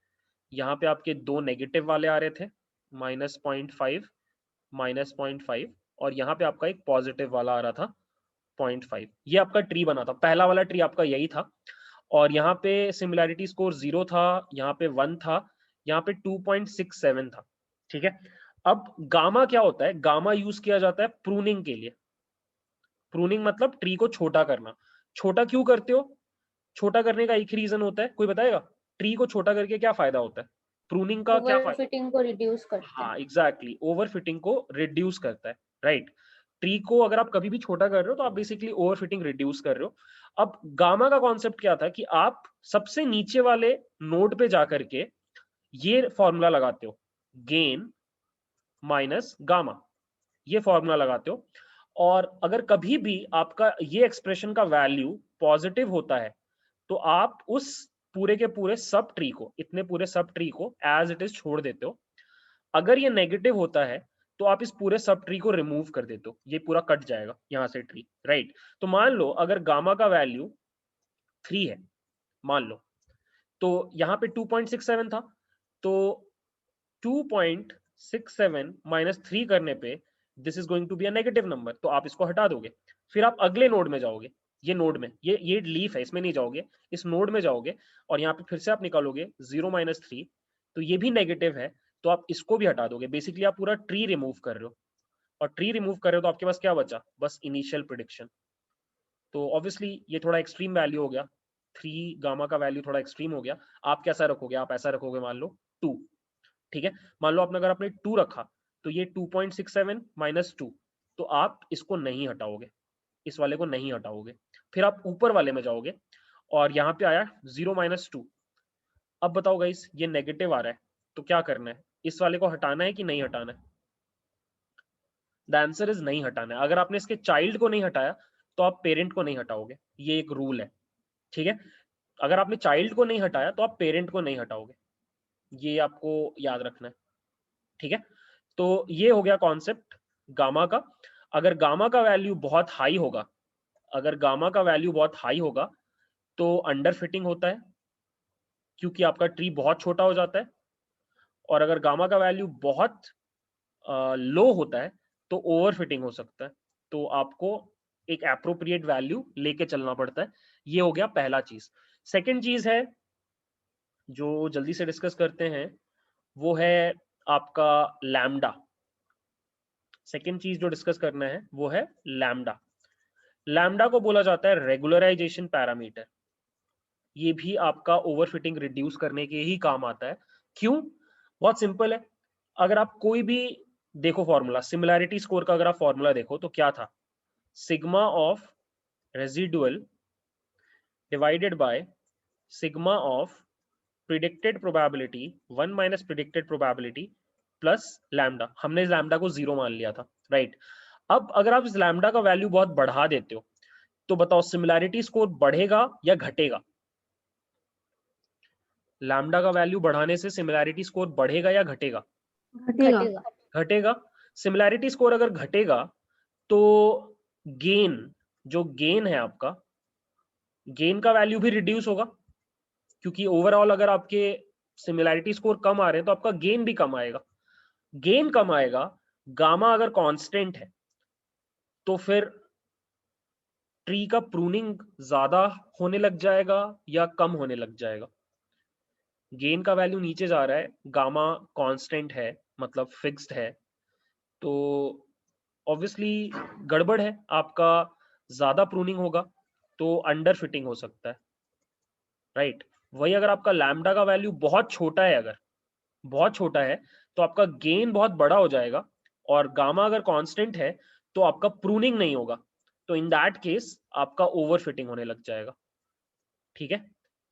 यहाँ पे आपके दो नेगेटिव वाले आ रहे थे -0.5 -0.5, और यहाँ पे आपका एक पॉजिटिव वाला आ रहा था 0.5। ये आपका ट्री बना था, पहला वाला ट्री आपका यही था, और यहाँ पे सिमिलैरिटी स्कोर 0 था, यहाँ पे 1 था, यहाँ पे 2.67 था, ठीक है। अब गामा क्या होता है, गामा यूज किया जाता है प्रूनिंग के लिए। प्रूनिंग मतलब ट्री को छोटा करना। छोटा क्यों करते हो, छोटा करने का एक ही रीजन होता है, कोई बताएगा? ट्री को छोटा करके क्या फायदा होता है? प्रूनिंग का क्या फायदा? ओवरफिटिंग को रिड्यूस करते हैं। हाँ एग्जैक्टली, ओवरफिटिंग को रिड्यूस करता है, राइट। ट्री को अगर आप कभी भी छोटा कर रहे हो तो आप बेसिकली ओवरफिटिंग रिड्यूस कर रहे हो। अब गामा का कॉन्सेप्ट क्या था कि आप सबसे नीचे वाले नोड पे जाकर के ये फॉर्मूला लगाते हो, गेन माइनस गामा, ये फॉर्मूला लगाते हो। और अगर कभी भी आपका ये एक्सप्रेशन का वैल्यू पॉजिटिव होता है तो आप उस पूरे के पूरे सब ट्री को, इतने पूरे सब ट्री को एज इट इज छोड़ देते हो। अगर ये नेगेटिव होता है तो आप इस पूरे सब ट्री को रिमूव कर देते हो, ये पूरा कट जाएगा यहां से ट्री, राइट। तो मान लो अगर गामा का वैल्यू 3 है, मान लो, तो यहाँ पे 2.67 था, तो 2.67 माइनस 3 करने पे this is going to be a negative number, तो आप इसको हटा दोगे। फिर आप अगले नोड में जाओगे, ये नोड में, ये लीफ है, इसमें नहीं जाओगे, इस नोड में जाओगे और यहाँ पे फिर से आप निकालोगे 0 - 3, तो ये भी नेगेटिव है, तो आप इसको भी हटा दोगे। बेसिकली आप पूरा ट्री रिमूव कर रहे हो, और ट्री रिमूव कर रहे हो तो आपके पास क्या बचा? बस इनिशियल प्रिडिक्शन। तो ऑब्वियसली ये थोड़ा एक्सट्रीम वैल्यू हो गया, 3 गामा का वैल्यू थोड़ा एक्सट्रीम हो गया। आप कैसा रखोगे? आप ऐसा रखोगे, मान लो 2, ठीक है। मान लो आपने अगर आपने 2 रखा तो ये 2.67 माइनस 2, तो आप इसको नहीं हटाओगे, इस वाले को नहीं हटाओगे। फिर आप ऊपर वाले में जाओगे और यहाँ पे आया 0 - 2। अब बताओ गाइस, ये नेगेटिव आ रहा है तो क्या करना है? इस वाले को हटाना है कि नहीं हटाना है? द आंसर इज नहीं हटाना है। अगर आपने इसके चाइल्ड को नहीं हटाया तो आप पेरेंट को नहीं हटाओगे, ये एक रूल है, ठीक है। अगर आपने चाइल्ड को नहीं हटाया तो आप पेरेंट को नहीं हटाओगे, ये आपको याद रखना है, ठीक है। तो ये हो गया कॉन्सेप्ट गामा का। अगर गामा का वैल्यू बहुत हाई होगा, अगर गामा का वैल्यू बहुत हाई होगा तो अंडर फिटिंग होता है, क्योंकि आपका ट्री बहुत छोटा हो जाता है। और अगर गामा का वैल्यू बहुत लो होता है तो ओवर फिटिंग हो सकता है, तो आपको एक एप्रोप्रिएट वैल्यू लेके चलना पड़ता है। ये हो गया पहला चीज। सेकंड चीज है जो जल्दी से डिस्कस करते हैं, वो है आपका लैम्डा। सेकंड चीज जो डिस्कस करना है वो है लैम्डा। लैम्डा को बोला जाता है रेगुलराइजेशन पैरामीटर। ये भी आपका ओवरफिटिंग रिड्यूस करने के ही काम आता है। क्यों? बहुत सिंपल है। अगर आप कोई भी देखो फॉर्मूला, सिमिलैरिटी स्कोर का अगर आप फॉर्मूला देखो तो क्या था? Sigma of residual divided by sigma of predicted probability 1 minus predicted probability plus lambda. हमने इस लैम्डा को 0 मान लिया था, राइट। अब अगर आप इस लैम्डा का वैल्यू बहुत बढ़ा देते हो तो बताओ सिमिलैरिटी स्कोर बढ़ेगा या घटेगा? लैम्डा का वैल्यू बढ़ाने से सिमिलैरिटी स्कोर बढ़ेगा या घटेगा? घटेगा। घटेगा। सिमिलैरिटी स्कोर अगर घटेगा तो गेन, जो गेन है आपका, गेन का वैल्यू भी रिड्यूस होगा, क्योंकि ओवरऑल अगर आपके सिमिलैरिटी स्कोर कम आ रहे हैं तो आपका गेन भी कम आएगा। गेन कम आएगा, गामा अगर कांस्टेंट है तो फिर ट्री का प्रूनिंग ज्यादा होने लग जाएगा या कम होने लग जाएगा? गेन का वैल्यू नीचे जा रहा है, गामा कांस्टेंट है, मतलब फिक्स्ड है, तो ऑब्वियसली गड़बड़ है, आपका ज्यादा प्रूनिंग होगा तो अंडर फिटिंग हो सकता है, राइट। वही अगर आपका लैम्डा का वैल्यू बहुत छोटा है, अगर बहुत छोटा है तो आपका गेन बहुत बड़ा हो जाएगा, और गामा अगर कांस्टेंट है तो आपका प्रूनिंग नहीं होगा, तो इन दैट केस आपका ओवर फिटिंग होने लग जाएगा, ठीक है।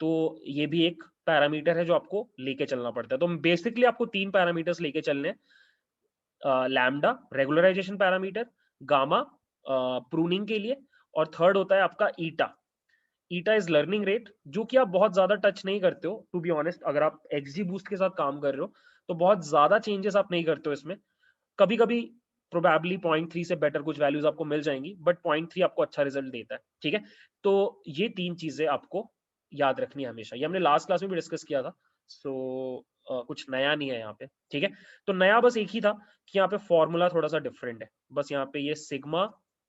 तो ये भी एक पैरामीटर है जो आपको लेके चलना पड़ता है। तो बेसिकली आपको 3 पैरामीटर्स लेके चलने हैं, lambda regularization parameter, gamma pruning के लिए, और थर्ड होता है आपका eta. Eta is learning rate, जो कि आप बहुत ज्यादा टच नहीं करते हो टू बी ऑनेस्ट। अगर आप एक्सजी बूस्ट के साथ काम कर रहे हो तो बहुत ज्यादा चेंजेस आप नहीं करते हो इसमें। कभी कभी प्रोबेबली 0.3 से बेटर कुछ वैल्यूज आपको मिल जाएंगी, बट 0.3 आपको अच्छा रिजल्ट देता है, ठीक है। तो ये 3 चीजें आपको याद रखनी है हमेशा, ये हमने लास्ट क्लास में भी डिस्कस किया था, सो कुछ नया नहीं है यहाँ पे, ठीक है। तो नया बस एक ही था कि यहाँ पे फॉर्मूला थोड़ा सा डिफरेंट है, बस यहाँ पे ये सिग्मा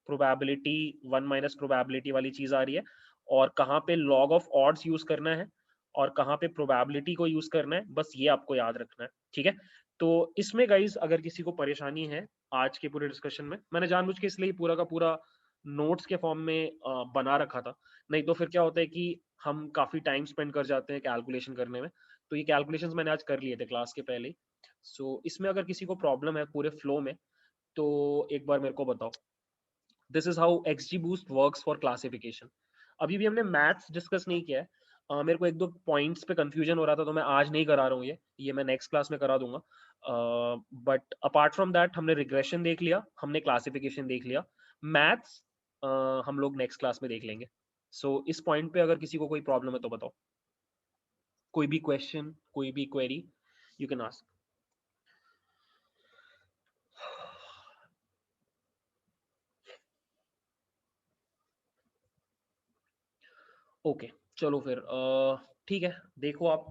प्रोबेबिलिटी 1 माइनस प्रोबेबिलिटी वाली चीज आ रही है, और कहाँ पे लॉग ऑफ ऑड्स यूज करना है और कहाँ पे प्रोबेबिलिटी को यूज करना है, बस ये आपको याद रखना है, ठीक है। तो इसमें गाइज अगर किसी को परेशानी है आज के पूरे डिस्कशन में, मैंने जानबूझ के इसलिए पूरा का पूरा नोट्स के फॉर्म में बना रखा था, नहीं तो फिर क्या होता है कि हम काफी टाइम स्पेंड कर जाते हैं कैलकुलेशन करने में। तो ये कैलकुलेशंस मैंने आज कर लिए थे क्लास के पहले ही। सो इसमें अगर किसी को प्रॉब्लम है पूरे फ्लो में तो एक बार मेरे को बताओ। This is how XGBoost works for classification. अभी भी हमने मैथ्स डिस्कस नहीं किया है। मेरे को एक दो पॉइंट्स पे कंफ्यूजन हो रहा था तो मैं आज नहीं करा रहा हूँ, ये मैं नेक्स्ट क्लास में करा दूंगा। बट अपार्ट फ्रॉम दैट हमने रिग्रेशन देख लिया, हमने क्लासिफिकेशन देख लिया। मैथ्स हम लोग नेक्स्ट क्लास में देख लेंगे। सो इस पॉइंट पे अगर किसी को कोई प्रॉब्लम है तो बताओ, कोई भी क्वेश्चन, कोई भी query, you can ask. Okay चलो फिर ठीक है, देखो आप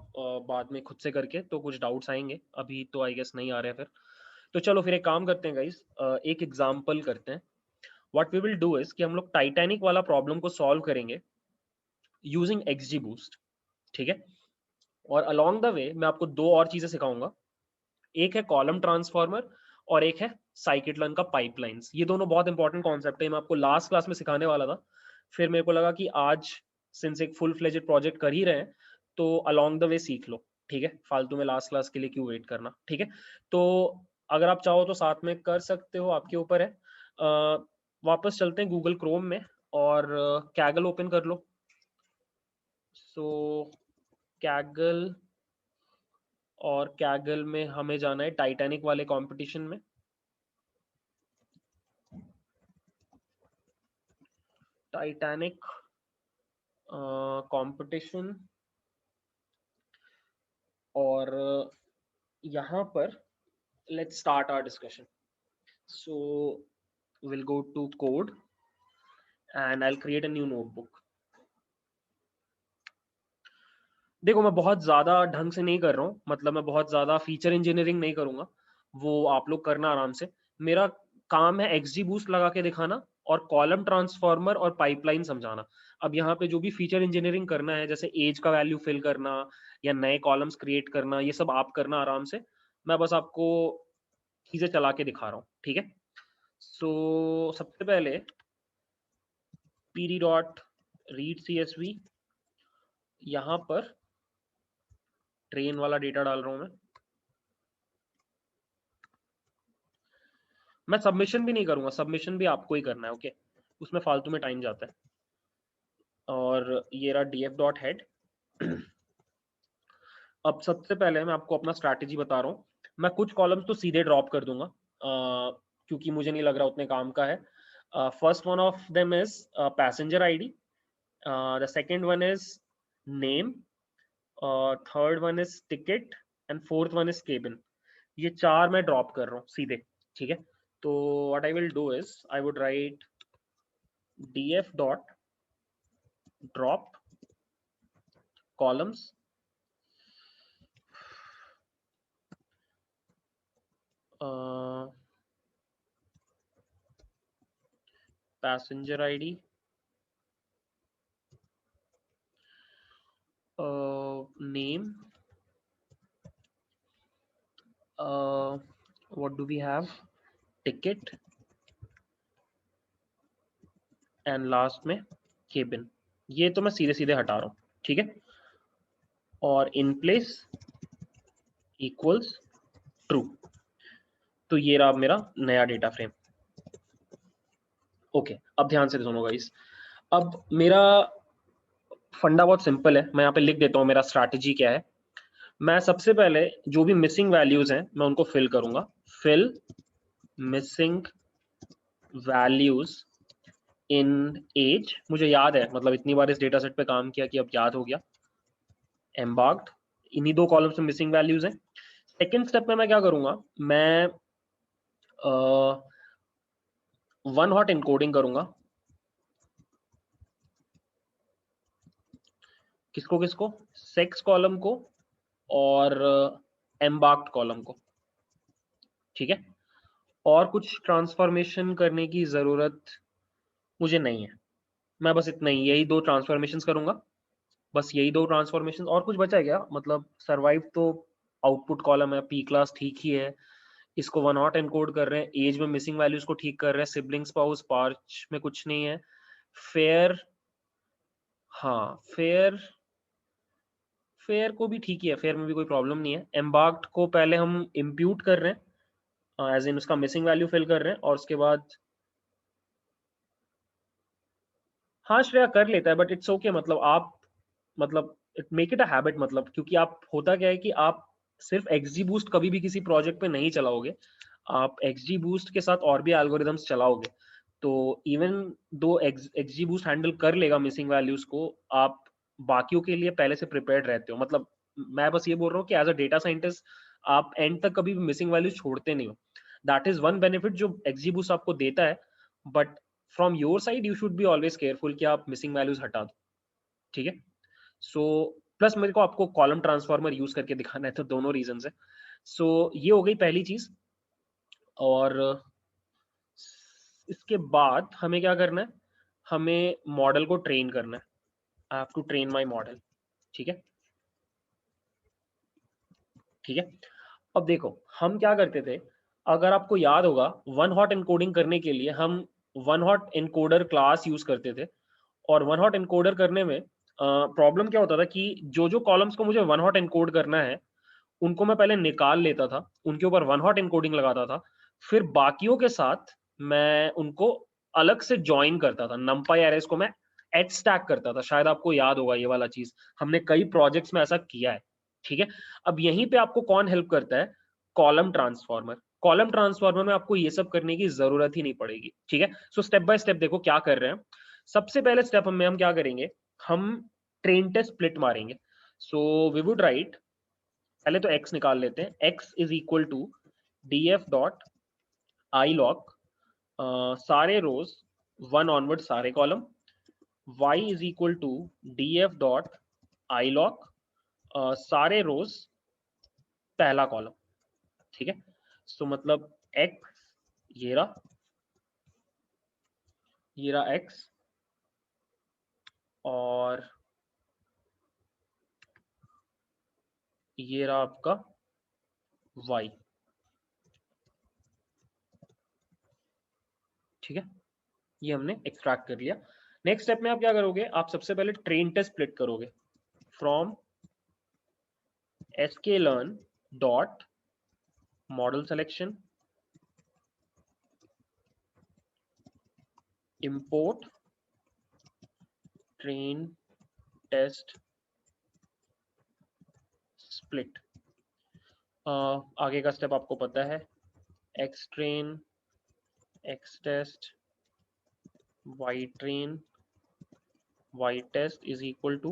बाद में खुद से करके तो कुछ डाउट्स आएंगे, अभी तो आई गेस नहीं आ रहे हैं फिर। तो चलो फिर एक काम करते हैं गाइस, एक एग्जांपल करते हैं। What we will do is कि हम लोग टाइटैनिक वाला प्रॉब्लम को सॉल्व करेंगे यूजिंग XGBoost, ठीक है। और अलोंग द वे मैं आपको दो और चीजें सिखाऊंगा, एक है कॉलम ट्रांसफॉर्मर और एक है साइकिट-लर्न का पाइपलाइंस। ये दोनों बहुत इंपॉर्टेंट कॉन्सेप्ट है, मैं आपको लास्ट क्लास में सिखाने वाला था, फिर मेरे को लगा कि आज सिंस एक फुल फ्लेजेड प्रोजेक्ट कर ही रहे हैं तो अलोंग द वे सीख लो, ठीक है। फालतू में लास्ट क्लास के लिए क्यों वेट करना, ठीक है। तो अगर आप चाहो तो साथ में कर सकते हो, आपके ऊपर है। वापस चलते हैं गूगल क्रोम में और कैगल ओपन कर लो। सो कैगल, और कैगल में हमें जाना है टाइटैनिक वाले कंपटीशन में। टाइटैनिक कंपटीशन, और यहाँ पर let's start our discussion. So will go to code and I will create a new notebook. देखो मैं बहुत ज्यादा ढंग से नहीं कर रहा हूँ, मतलब मैं बहुत ज्यादा फीचर इंजीनियरिंग नहीं करूंगा, वो आप लोग करना आराम से। मेरा काम है XGBoost लगा के दिखाना और कॉलम ट्रांसफॉर्मर और पाइपलाइन समझाना। अब यहाँ पे जो भी फीचर इंजीनियरिंग करना है, जैसे एज का वैल्यू फिल करना या नए कॉलम्स क्रिएट करना, ये सब आप करना आराम से, मैं बस आपको चीजें चला के दिखा रहा हूँ, ठीक है। सो सबसे पहले pd.read.csv, यहाँ पर ट्रेन वाला डेटा डाल रहा हूँ मैं सबमिशन भी नहीं करूंगा, सबमिशन भी आपको ही करना है, ओके। उसमें फालतू में टाइम जाता है। और ये रहा df.head। अब सबसे पहले मैं आपको अपना स्ट्रैटेजी बता रहा हूँ, मैं कुछ कॉलम्स तो सीधे ड्रॉप कर दूंगा क्योंकि मुझे नहीं लग रहा उतने काम का है। First one of them is passenger ID, the second one is name, third one is ticket and fourth one is cabin. ये चार मैं ड्रॉप कर रहा हूँ सीधे, ठीक है। तो what I will do is I would right df.drop columns, passenger ID, name, what do we have, ticket, and last में केबिन। ये तो मैं सीधे सीधे हटा रहा हूँ, ठीक है। और इन प्लेस इक्वल्स ट्रू। तो ये रहा मेरा नया डेटा फ्रेम, ओके। अब ध्यान से सुनो गाइस, अब मेरा फंडा बहुत सिंपल है, मैं यहाँ पे लिख देता हूँ मेरा स्ट्रैटेजी क्या है। मैं सबसे पहले जो भी मिसिंग वैल्यूज हैं मैं उनको फिल करूंगा, fill missing values in age. मुझे याद है, मतलब इतनी बार इस डेटा सेट पे काम किया कि अब याद हो गया। एम्बार्क्ड, इन्हीं दो कॉलम्स में मिसिंग वैल्यूज हैं। सेकेंड स्टेप में मैं क्या करूंगा, मैं वन हॉट इनकोडिंग करूंगा। किसको किसको, सेक्स कॉलम को और एम्बार्क्ड कॉलम को, ठीक है। और कुछ ट्रांसफॉर्मेशन करने की जरूरत मुझे नहीं है, मैं बस इतना ही, यही दो ट्रांसफॉर्मेशंस करूंगा, बस यही दो ट्रांसफॉर्मेशन। और कुछ बचा है क्या, मतलब सरवाइव तो आउटपुट कॉलम है, पी क्लास ठीक ही है, इसको 1 हॉट एनकोड कर रहे हैं, एज में मिसिंग वैल्यूज को ठीक कर रहे हैं, सिबलिंग स्पाउस पार्च में कुछ नहीं है, फेयर, हाँ फेयर फेयर को भी ठीक ही है, फेयर में भी कोई प्रॉब्लम नहीं है। एम्बार्क्ड को पहले हम इम्प्यूट कर रहे हैं, एज इन उसका मिसिंग वैल्यू फिल कर रहे हैं, और उसके बाद हाँ श्रेया कर लेता है, बट इट्स ओके, मतलब आप मतलब मेक इट अ हैबिट, मतलब क्योंकि आप होता क्या है कि आप सिर्फ एक्सजी बूस्ट कभी भी किसी प्रोजेक्ट पे नहीं चलाओगे, आप एक्सजी बूस्ट के साथ और भी एल्गोरिदम्स चलाओगे, तो even though XD boost handle कर लेगा मिसिंग वैल्यूज को, आप बाकियों के लिए पहले से प्रिपेयर्ड रहते हो। मतलब मैं बस ये बोल रहा हूँ कि एज अ डेटा साइंटिस्ट आप एंड तक कभी भी मिसिंग वैल्यूज छोड़ते नहीं हो, दैट इज वन बेनिफिट जो एक्सजी बूस्ट आपको देता है, but from your side you should be always careful कि आप मिसिंग वैल्यूज हटा दो, ठीक है। सो प्लस मेरे को आपको कॉलम ट्रांसफॉर्मर यूज करके दिखाना है, तो दोनों रीजन है। सो ये हो गई पहली चीज, और इसके बाद हमें क्या करना है, हमें मॉडल को ट्रेन करना है, I have to train my model, ठीक है ठीक है। अब देखो हम क्या करते थे, अगर आपको याद होगा, वन हॉट एनकोडिंग करने के लिए हम one hot encoder class use करते थे, और वन हॉट एनकोडर करने में प्रॉब्लम क्या होता था कि जो जो कॉलम्स को मुझे वन हॉट एनकोड करना है उनको मैं पहले निकाल लेता था, उनके ऊपर वन हॉट एनकोडिंग लगाता था, फिर बाकियों के साथ मैं उनको अलग से ज्वाइन करता था, नंपाई एरेस को मैं एड स्टैक करता था, शायद आपको याद होगा ये वाला चीज, हमने कई प्रोजेक्ट्स में ऐसा किया है, ठीक है। अब यहीं पे आपको कौन हेल्प करता है, कॉलम ट्रांसफॉर्मर। कॉलम ट्रांसफॉर्मर में आपको ये सब करने की जरूरत ही नहीं पड़ेगी, ठीक है। सो स्टेप बाय स्टेप देखो क्या कर रहे हैं। सबसे पहले स्टेप में हम क्या करेंगे, हम ट्रेन टेस्ट स्प्लिट मारेंगे। सो वी वुड राइट, पहले तो x निकाल लेते हैं, x is equal to df dot iloc सारे रोज 1 ऑनवर्ड सारे column, y is equal to df dot iloc सारे रोज पहला कॉलम, ठीक है। सो मतलब x, ये रहा x, और ये रहा आपका y, ठीक है। ये हमने एक्सट्रैक्ट कर लिया। नेक्स्ट स्टेप में आप क्या करोगे, आप सबसे पहले ट्रेन टेस्ट स्प्लिट करोगे from sklearn dot model selection import train test split। आगे का स्टेप आपको पता है, xtrain xtest ytrain ytest is equal to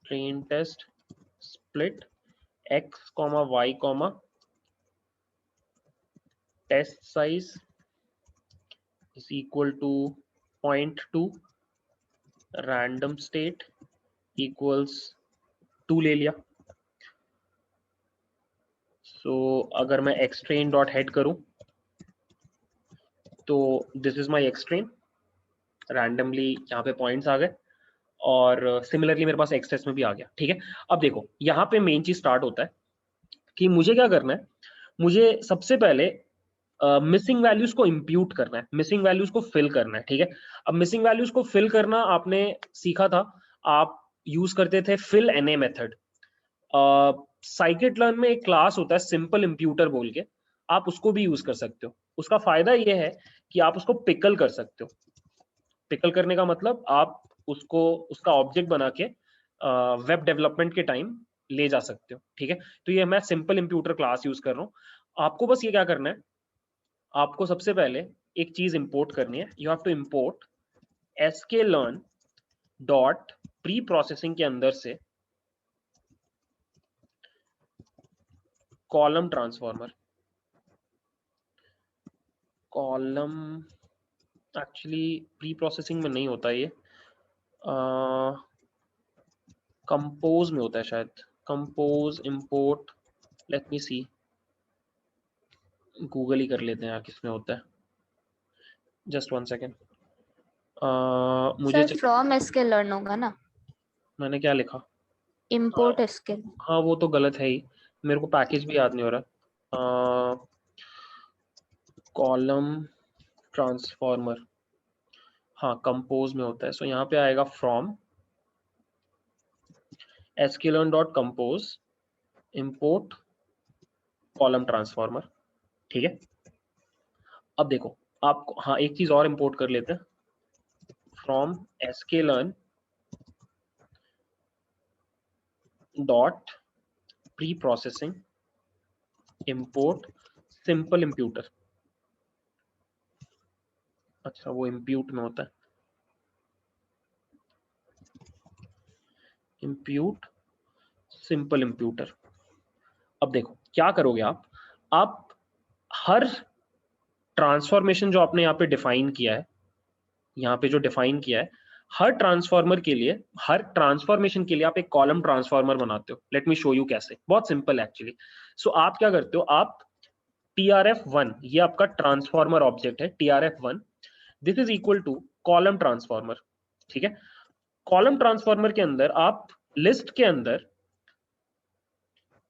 train test split x comma y comma test size is equal to 0.2 random state equals 2 ले लिया। सो अगर मैं xtrain dot head करूं तो this is my xtrain, randomly यहाँ पे पॉइंट्स आ गए, और सिमिलरली मेरे पास एक्सटेस्ट में भी आ गया, ठीक है। अब देखो यहाँ पे मेन चीज स्टार्ट होता है कि मुझे क्या करना है, मुझे सबसे पहले मिसिंग वैल्यूज को इंप्यूट करना है, मिसिंग वैल्यूज को फिल करना है, ठीक है। अब मिसिंग वैल्यूज को फिल करना आपने सीखा था, आप यूज करते थे fill NA method. Scikit learn में एक क्लास होता है सिंपल इंप्यूटर बोल के, आप उसको भी यूज कर सकते हो। उसका फायदा यह है कि आप उसको पिकल कर सकते हो। पिकल करने का मतलब आप उसको उसका ऑब्जेक्ट बना के वेब डेवलपमेंट के टाइम ले जा सकते हो, ठीक है। तो ये मैं सिंपल इंप्यूटर क्लास यूज कर रहा हूँ। आपको बस ये क्या करना है, आपको सबसे पहले एक चीज इंपोर्ट करनी है, you have to import sklearn dot preprocessing के अंदर से column transformer. Column actually preprocessing में नहीं होता ये, कंपोज में होता है शायद, compose import, let me see, Google ही कर लेते हैं यार किसमें होता है, जस्ट 1 सेकेंड। मुझे सर फ्रॉम sklearn होगा ना, मैंने क्या लिखा, import sklearn। हाँ वो तो गलत है ही, मेरे को पैकेज भी याद नहीं हो रहा। कॉलम ट्रांसफॉर्मर, हाँ कंपोज में होता है। सो यहाँ पे आएगा from sklearn dot compose import column transformer. ठीक है, अब देखो आपको, हाँ एक चीज और इंपोर्ट कर लेते हैं, from sklearn dot pre processing import simple imputer. अच्छा वो इंप्यूट में होता है, इंप्यूट सिंपल इंप्यूटर। अब देखो क्या करोगे आप हर ट्रांसफॉर्मेशन जो आपने यहाँ पे डिफाइन किया है, यहाँ पे जो डिफाइन किया है, हर ट्रांसफॉर्मर के लिए, हर ट्रांसफॉर्मेशन के लिए आप एक कॉलम ट्रांसफॉर्मर बनाते हो। लेट मी शो यू कैसे, बहुत सिंपल एक्चुअली। सो आप क्या करते हो, आप TRF1, ये आपका ट्रांसफॉर्मर ऑब्जेक्ट है TRF1, this is equal to column transformer. ठीक है, कॉलम ट्रांसफॉर्मर के अंदर आप लिस्ट के अंदर,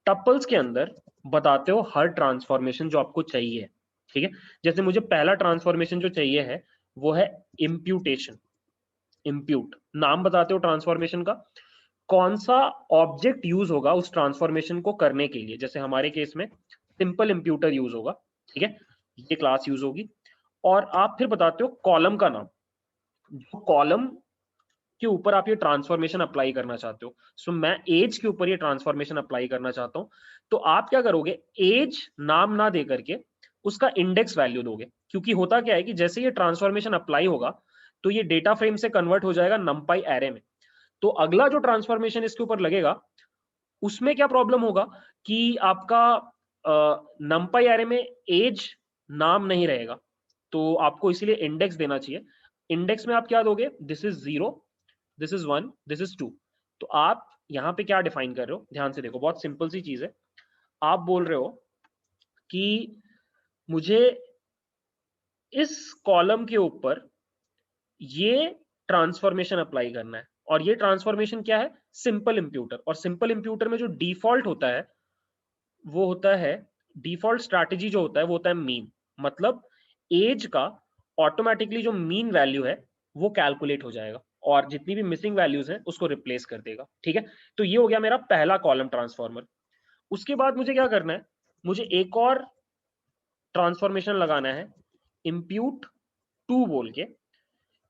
टपल्स के अंदर बताते हो हर ट्रांसफॉर्मेशन जो आपको चाहिए। ठीक है, जैसे मुझे पहला ट्रांसफॉर्मेशन जो चाहिए है वो है इम्प्यूटेशन, इम्प्यूट नाम बताते हो ट्रांसफॉर्मेशन का, कौन सा ऑब्जेक्ट यूज होगा उस ट्रांसफॉर्मेशन को करने के लिए। जैसे हमारे केस में सिंपल इंप्यूटर यूज होगा। ठीक है, ये क्लास यूज होगी। और आप फिर बताते हो कॉलम का नाम, जो कॉलम के ऊपर आप ये ट्रांसफॉर्मेशन अप्लाई करना चाहते हो। सो मैं एज के ऊपर ये ट्रांसफॉर्मेशन अप्लाई करना चाहता हूं, तो आप क्या करोगे, एज नाम ना दे करके उसका इंडेक्स वैल्यू दोगे। क्योंकि होता क्या है कि जैसे ये ट्रांसफॉर्मेशन अप्लाई होगा तो ये डेटा फ्रेम से कन्वर्ट हो जाएगा numpy एरे में। तो अगला जो ट्रांसफॉर्मेशन इसके ऊपर लगेगा उसमें क्या प्रॉब्लम होगा कि आपका numpy एरे में एज नाम नहीं रहेगा, तो आपको इसीलिए इंडेक्स देना चाहिए। इंडेक्स में आप क्या दोगे, this is 0, this is 1, this is 2। तो आप यहां पे क्या डिफाइन कर रहे हो, ध्यान से देखो, बहुत सिंपल सी चीज है। आप बोल रहे हो कि मुझे इस कॉलम के ऊपर ये ट्रांसफॉर्मेशन अप्लाई करना है, और ये ट्रांसफॉर्मेशन क्या है, सिंपल इंप्यूटर। और सिंपल इंप्यूटर में जो डिफॉल्ट होता है वो होता है, डिफॉल्ट स्ट्रैटेजी जो होता है वो होता है मीन। मतलब एज का ऑटोमेटिकली जो मीन वैल्यू है वो कैलकुलेट हो जाएगा और जितनी भी मिसिंग वैल्यूज हैं उसको रिप्लेस कर देगा। ठीक है, तो ये हो गया मेरा पहला कॉलम ट्रांसफॉर्मर। उसके बाद मुझे क्या करना है, मुझे एक और ट्रांसफॉर्मेशन लगाना है, इंप्यूट टू बोल के।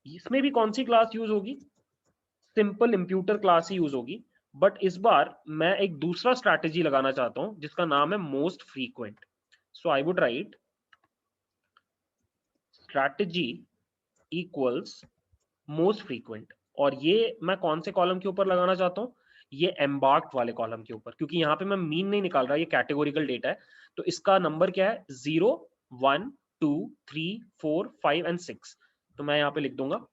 इसमें भी कौन सी क्लास यूज होगी, सिंपल इंप्यूटर क्लास ही यूज होगी। बट इस बार मैं एक दूसरा स्ट्रैटेजी लगाना चाहता हूं जिसका नाम है most frequent. So I would right strategy equals most frequent. और ये मैं कौन से कॉलम के ऊपर लगाना चाहता हूं, ये एम्बार्क्ड वाले कॉलम के ऊपर, क्योंकि यहां पे मैं मीन नहीं निकाल रहा, ये कैटेगोरिकल डेटा है। तो इसका नंबर क्या है, 0, 1, 2, 3, 4, 5 एंड 6। तो मैं यहां पे लिख दूंगा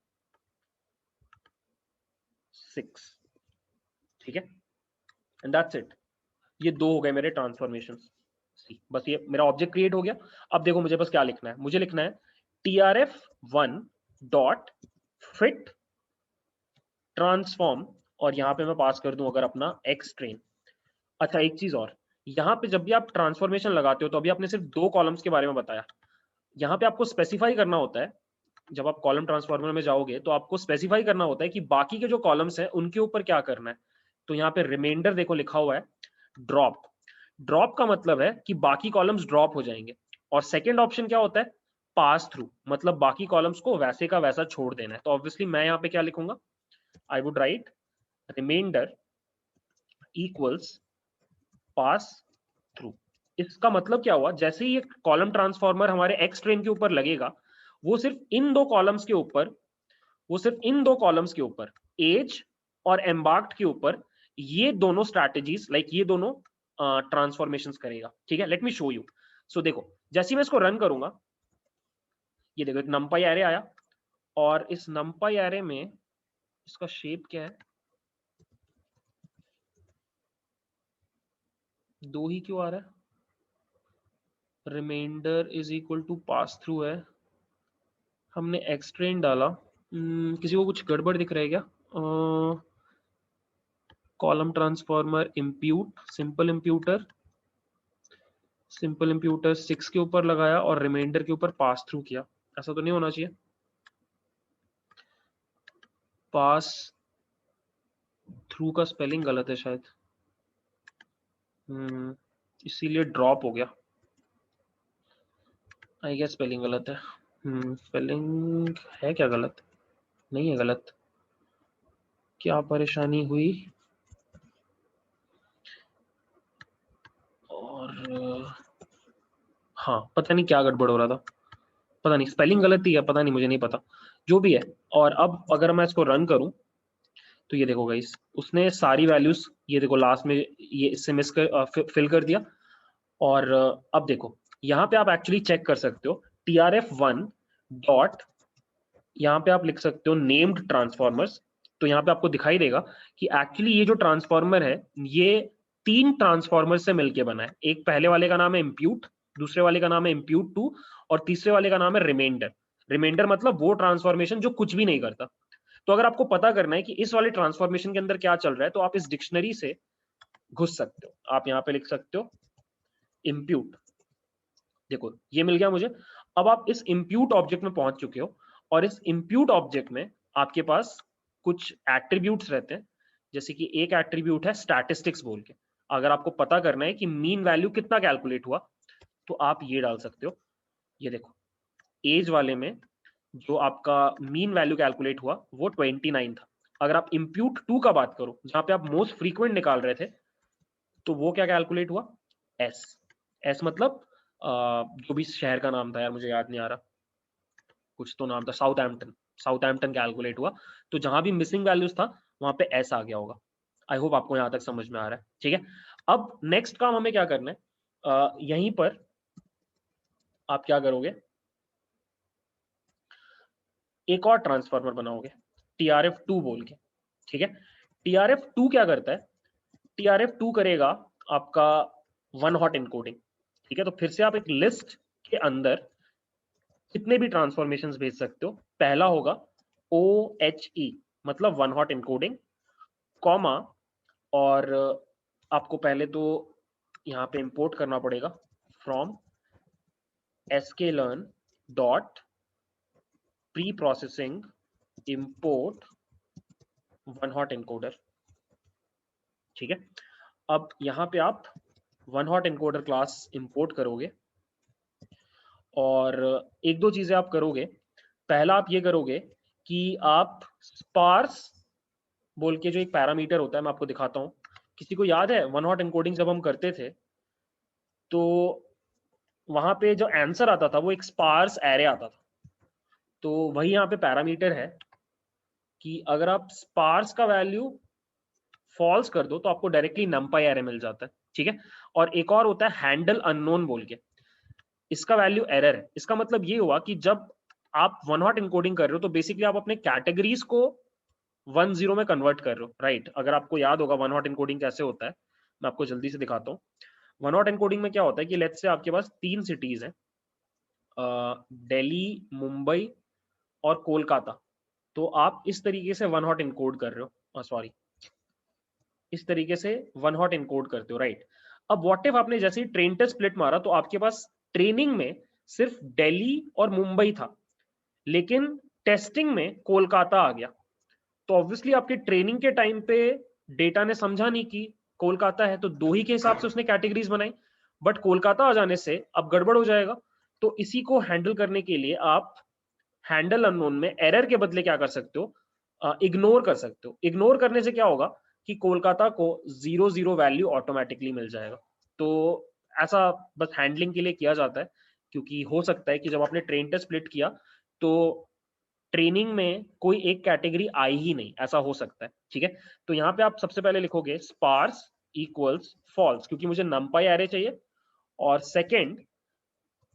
6। ठीक है, एंड दैट्स इट। ये दो हो गए मेरे ट्रांसफॉर्मेशन। बस ये मेरा ऑब्जेक्ट क्रिएट हो गया। अब देखो मुझे बस क्या लिखना है, मुझे लिखना है TRF1 डॉट फिट ट्रांसफॉर्म, और यहां पे मैं पास कर दूं अगर अपना एक्स ट्रेन। अच्छा एक चीज और, यहाँ पे जब भी आप ट्रांसफॉर्मेशन लगाते हो तो अभी आपने सिर्फ दो कॉलम्स के बारे में बताया, यहाँ पे आपको स्पेसिफाई करना होता है। जब आप कॉलम ट्रांसफॉर्मर में जाओगे तो आपको स्पेसिफाई करना होता है कि बाकी के जो कॉलम्स हैं उनके ऊपर क्या करना है। तो यहाँ पे रिमाइंडर देखो लिखा हुआ है ड्रॉप। ड्रॉप का मतलब है कि बाकी कॉलम्स ड्रॉप हो जाएंगे। और सेकेंड ऑप्शन क्या होता है, पास थ्रू, मतलब बाकी कॉलम्स को वैसे का वैसा छोड़ देना है। तो ऑब्वियसली मैं यहाँ पे क्या लिखूंगा, I would write remainder equals passthrough. इसका मतलब क्या हुआ, जैसे ही ये कॉलम ट्रांसफॉर्मर हमारे एक्स ट्रेन के ऊपर लगेगा, वो सिर्फ इन दो कॉलम्स के ऊपर, वो सिर्फ इन दो कॉलम्स के ऊपर, एज और एम्बार्क्ड के ऊपर, ये दोनों स्ट्रैटेजीज, लाइक ये दोनों ट्रांसफॉर्मेशंस करेगा। ठीक है, लेट मी शो यू। सो देखो जैसे ही मैं इसको रन करूंगा, ये देखो एक numpy एरे आया, और इस numpy एरे में इसका शेप क्या है, दो ही क्यों आ रहा है, remainder is equal to passthrough है, हमने एक्सट्रेन डाला। किसी को कुछ गड़बड़ दिख रहा है क्या, column transformer input simple imputer simple imputer 6 के ऊपर लगाया और रिमाइंडर के ऊपर पास थ्रू किया, ऐसा तो नहीं होना चाहिए। पास थ्रू का स्पेलिंग गलत है शायद, इसीलिए ड्रॉप हो गया। आई गेस स्पेलिंग गलत है। स्पेलिंग है क्या गलत? नहीं है गलत। क्या परेशानी हुई? और हाँ, पता नहीं क्या गड़बड़ हो रहा था, पता नहीं स्पेलिंग गलत ही है, पता नहीं, मुझे नहीं पता, जो भी है। और अब अगर मैं इसको रन करूं तो ये देखो गाइस, उसने सारी वैल्यूज, ये देखो लास्ट में ये इससे मिस कर फिल कर दिया। और अब देखो यहाँ पे आप एक्चुअली चेक कर सकते हो TRF1 डॉट, यहाँ पे आप लिख सकते हो नेम्ड ट्रांसफॉर्मर्स। तो यहाँ पे आपको दिखाई देगा कि एक्चुअली ये जो ट्रांसफॉर्मर है ये 3 ट्रांसफॉर्मर से मिलके बना है। एक पहले वाले का नाम है इम्प्यूट, दूसरे वाले का नाम है इम्प्यूट 2 और तीसरे वाले का नाम है रिमाइंडर। रिमाइंडर मतलब वो ट्रांसफॉर्मेशन जो कुछ भी नहीं करता। तो अगर आपको पता करना है कि इस वाले ट्रांसफॉर्मेशन के अंदर क्या चल रहा है तो आप इस डिक्शनरी से घुस सकते हो। आप यहाँ पे लिख सकते हो इम्प्यूट, देखो ये मिल गया मुझे। अब आप इस इम्प्यूट ऑब्जेक्ट में पहुंच चुके हो और इस इम्प्यूट ऑब्जेक्ट में आपके पास कुछ एट्रीब्यूट्स रहते हैं, जैसे कि एक एट्रीब्यूट है स्टैटिस्टिक्स बोल के। अगर आपको पता करना है कि मीन वैल्यू कितना कैलकुलेट हुआ तो आप ये डाल सकते हो। ये देखो एज वाले में जो आपका मीन वैल्यू कैलकुलेट हुआ वो 29 था। अगर आप इम्प्यूट 2 का बात करो जहां पे आप मोस्ट फ्रीक्वेंट निकाल रहे थे तो वो क्या कैलकुलेट हुआ? एस। एस मतलब जो भी शहर का नाम था यार, मुझे याद नहीं आ रहा, कुछ तो नाम था, साउथहैम्पटन। साउथहैम्पटन कैलकुलेट हुआ। तो जहां भी मिसिंग वैल्यूज था वहां पे एस आ गया होगा। आई होप आपको यहां तक समझ में आ रहा है, ठीक है। अब नेक्स्ट काम हमें क्या करना है, यहीं पर आप क्या करोगे, एक और ट्रांसफार्मर बनाओगे TRF2 बोल के, ठीक है। TRF2 क्या करता है? TRF2 करेगा आपका वन हॉट इनकोडिंग, ठीक है। तो फिर से आप एक लिस्ट के अंदर कितने भी ट्रांसफॉर्मेशन भेज सकते हो। पहला होगा OHE मतलब वन हॉट इनकोडिंग, कॉमा, और आपको पहले तो यहाँ पे इंपोर्ट करना पड़ेगा from sklearn dot pre processing import one hot encoder, ठीक है। अब यहाँ पे आप one hot encoder class import करोगे और एक दो चीजें आप करोगे। पहला आप ये करोगे कि आप स्पार्स बोल के जो एक पैरामीटर होता है, मैं आपको दिखाता हूं। किसी को याद है वन हॉट एनकोडिंग जब हम करते थे तो वहां पे जो आंसर आता था वो एक स्पार्स एरे आता था। तो वही यहाँ पे पैरामीटर है कि अगर आप स्पार्स का वैल्यू फॉल्स कर दो तो आपको डायरेक्टली नंपाई एरे मिल जाता है, ठीक है। और एक और होता है हैंडल अननोन बोल के, इसका वैल्यू एरर है। इसका मतलब ये हुआ कि जब आप वन हॉट इनकोडिंग कर रहे हो तो बेसिकली आप अपने कैटेगरीज को 1-0 में कन्वर्ट कर रहे हो, राइट। अगर आपको याद होगा वन हॉट इनकोडिंग कैसे होता है, मैं आपको जल्दी से दिखाता हूँ। वन हॉट एनकोडिंग में क्या होता है कि लेट्स से आपके पास 3 सिटीज हैं, दिल्ली, मुंबई और कोलकाता। तो आप इस तरीके से वन हॉट इनकोड कर रहे हो, सॉरी, इस तरीके से वन हॉट इनकोड करते हो, राइट। अब व्हाट इफ आपने जैसे ही ट्रेन टेस्ट स्प्लिट मारा तो आपके पास ट्रेनिंग में सिर्फ दिल्ली और मुंबई था लेकिन टेस्टिंग में कोलकाता आ गया। तो ऑब्वियसली आपके ट्रेनिंग के टाइम पे डेटा ने समझा नहीं कि कोलकाता है, तो दो ही के हिसाब से उसने कैटेगरीज बनाई। बट कोलकाता आ जाने से अब गड़बड़ हो जाएगा। तो इसी को हैंडल करने के लिए आप हैंडल अननोन में एरर के बदले क्या कर सकते हो, इग्नोर कर सकते हो। इग्नोर करने से क्या होगा कि कोलकाता को 0-0 वैल्यू ऑटोमेटिकली मिल जाएगा। तो ऐसा बस हैंडलिंग के लिए किया जाता है, क्योंकि हो सकता है कि जब आपने ट्रेन टेस्ट स्प्लिट किया तो ट्रेनिंग में कोई एक कैटेगरी आई ही नहीं, ऐसा हो सकता है, ठीक है। तो यहाँ पे आप सबसे पहले लिखोगे स्पार्स इक्वल्स फॉल्स, क्योंकि मुझे नंपाई एरे चाहिए। और सेकंड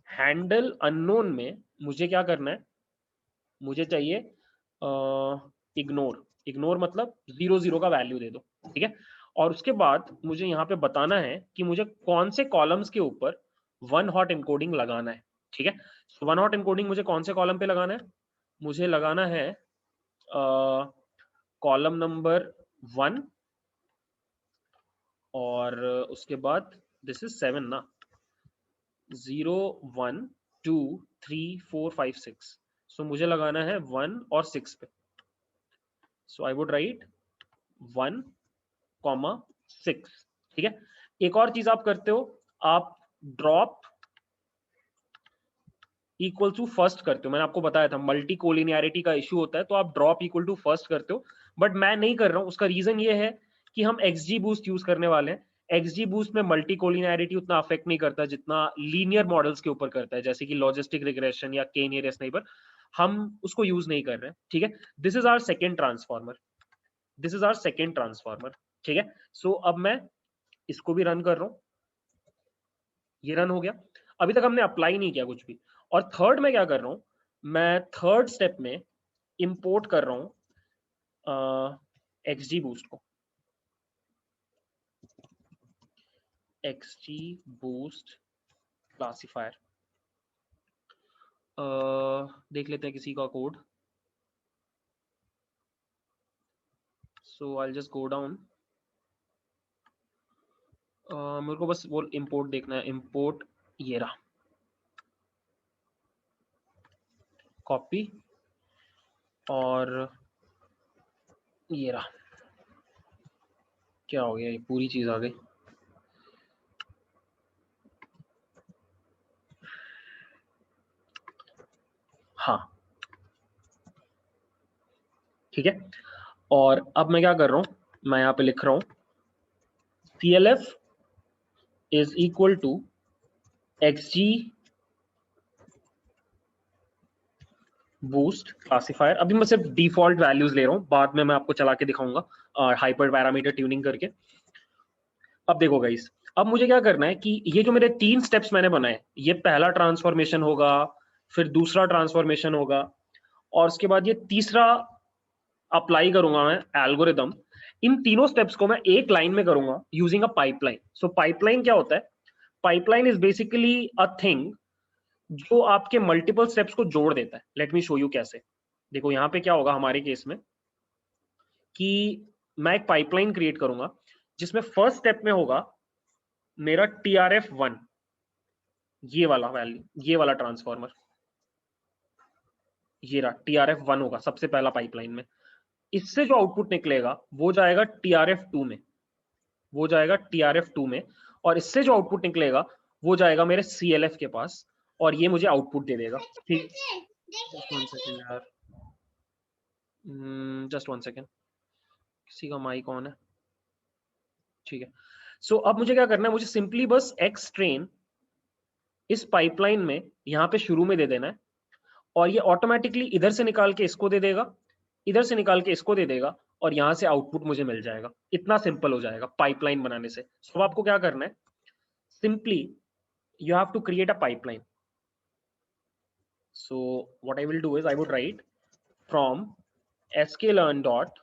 हैंडल अननोन में मुझे क्या करना है, मुझे चाहिए इग्नोर। इग्नोर मतलब 0-0 का वैल्यू दे दो, ठीक है। और उसके बाद मुझे यहाँ पे बताना है कि मुझे कौन से कॉलम्स के ऊपर वन हॉट इनकोडिंग लगाना है, ठीक है। वन हॉट इनकोडिंग मुझे कौन से कॉलम पे लगाना है? मुझे लगाना है कॉलम नंबर 1 और उसके बाद दिस इज 7 ना, 0 1 2 3 4 5 6, सो मुझे लगाना है 1 और 6 पे। सो आई वुड राइट 1, 6, ठीक है। एक और चीज आप करते हो, आप ड्रॉप इक्वल टू फर्स्ट करते हो। मैंने आपको बताया था मल्टी कोलिनियरिटी का इशू होता है, तो आप ड्रॉप इक्वल टू फर्स्ट करते हो, बट मैं नहीं कर रहा हूं। उसका रीजन ये है कि हम एक्सजी बूस्ट यूज करने वाले हैं। एक्सजी बूस्ट में मल्टी कोलिनियरिटी उतना अफेक्ट नहीं करता जितना लीनियर मॉडल्स के ऊपर करता है, जैसे कि लॉजिस्टिक रिग्रेशन या के नियरेस्ट नेबर। हम उसको यूज नहीं कर रहे हैं, ठीक है। This is our second transformer, this is our second transformer, ठीक है। सो अब मैं इसको भी रन कर रहा हूं, ये रन हो गया। अभी तक हमने अप्लाई नहीं किया कुछ भी। और थर्ड में क्या कर रहा हूं, मैं थर्ड स्टेप में इंपोर्ट कर रहा हूं एक्सजी बूस्ट को, एक्सजी बूस्ट क्लासिफायर। देख लेते हैं किसी का code. So I just go down, मेरे को बस वो इंपोर्ट देखना है। इंपोर्ट ये रहा, कॉपी और ये रहा। क्या हो गया, ये पूरी चीज आ गई। हाँ ठीक है। और अब मैं क्या कर रहा हूं, मैं यहाँ पे लिख रहा हूं CLF is equal to XG boost classifier. अभी मैं सिर्फ डिफॉल्ट वैल्यूज ले रहा हूं, बाद में मैं आपको चला के दिखाऊंगा हाइपर पैरामीटर ट्यूनिंग करके। अब देखो गाइस, अब मुझे क्या करना है कि ये जो मेरे 3 स्टेप्स मैंने बनाए, ये पहला ट्रांसफॉर्मेशन होगा, फिर दूसरा ट्रांसफॉर्मेशन होगा, और उसके बाद ये तीसरा अप्लाई करूंगा मैं एल्गोरिदम। इन तीनों स्टेप्स को मैं एक लाइन में करूंगा using a pipeline. So pipeline क्या होता है? Pipeline is basically a thing जो आपके मल्टीपल स्टेप्स को जोड़ देता है। लेट मी शो यू कैसे। देखो यहाँ पे क्या होगा हमारे केस में कि मैं एक पाइपलाइन क्रिएट करूंगा जिसमें फर्स्ट स्टेप में होगा मेरा TRF1, ये वाला वैल्यू, ये वाला ट्रांसफॉर्मर, ये रहा TRF1 होगा सबसे पहला पाइपलाइन में। इससे जो आउटपुट निकलेगा वो जाएगा TRF2 में, वो जाएगा TRF2 में, और इससे जो आउटपुट निकलेगा वो जाएगा मेरे CLF के पास, और ये मुझे आउटपुट दे देगा। ठीक, जस्ट वन सेकेंड यार, जस्ट वन सेकेंड, किसी का माइक ऑन है, ठीक है। सो अब मुझे क्या करना है, मुझे सिंपली बस एक्स ट्रेन इस पाइपलाइन में यहाँ पे शुरू में दे देना है, और ये ऑटोमेटिकली इधर से निकाल के इसको दे देगा, इधर से निकाल के इसको दे देगा, और यहां से आउटपुट मुझे मिल जाएगा। इतना सिंपल हो जाएगा पाइपलाइन बनाने से। सो आपको क्या करना है, simply you have to create a pipeline. So what I will do is I would write from sklearn dot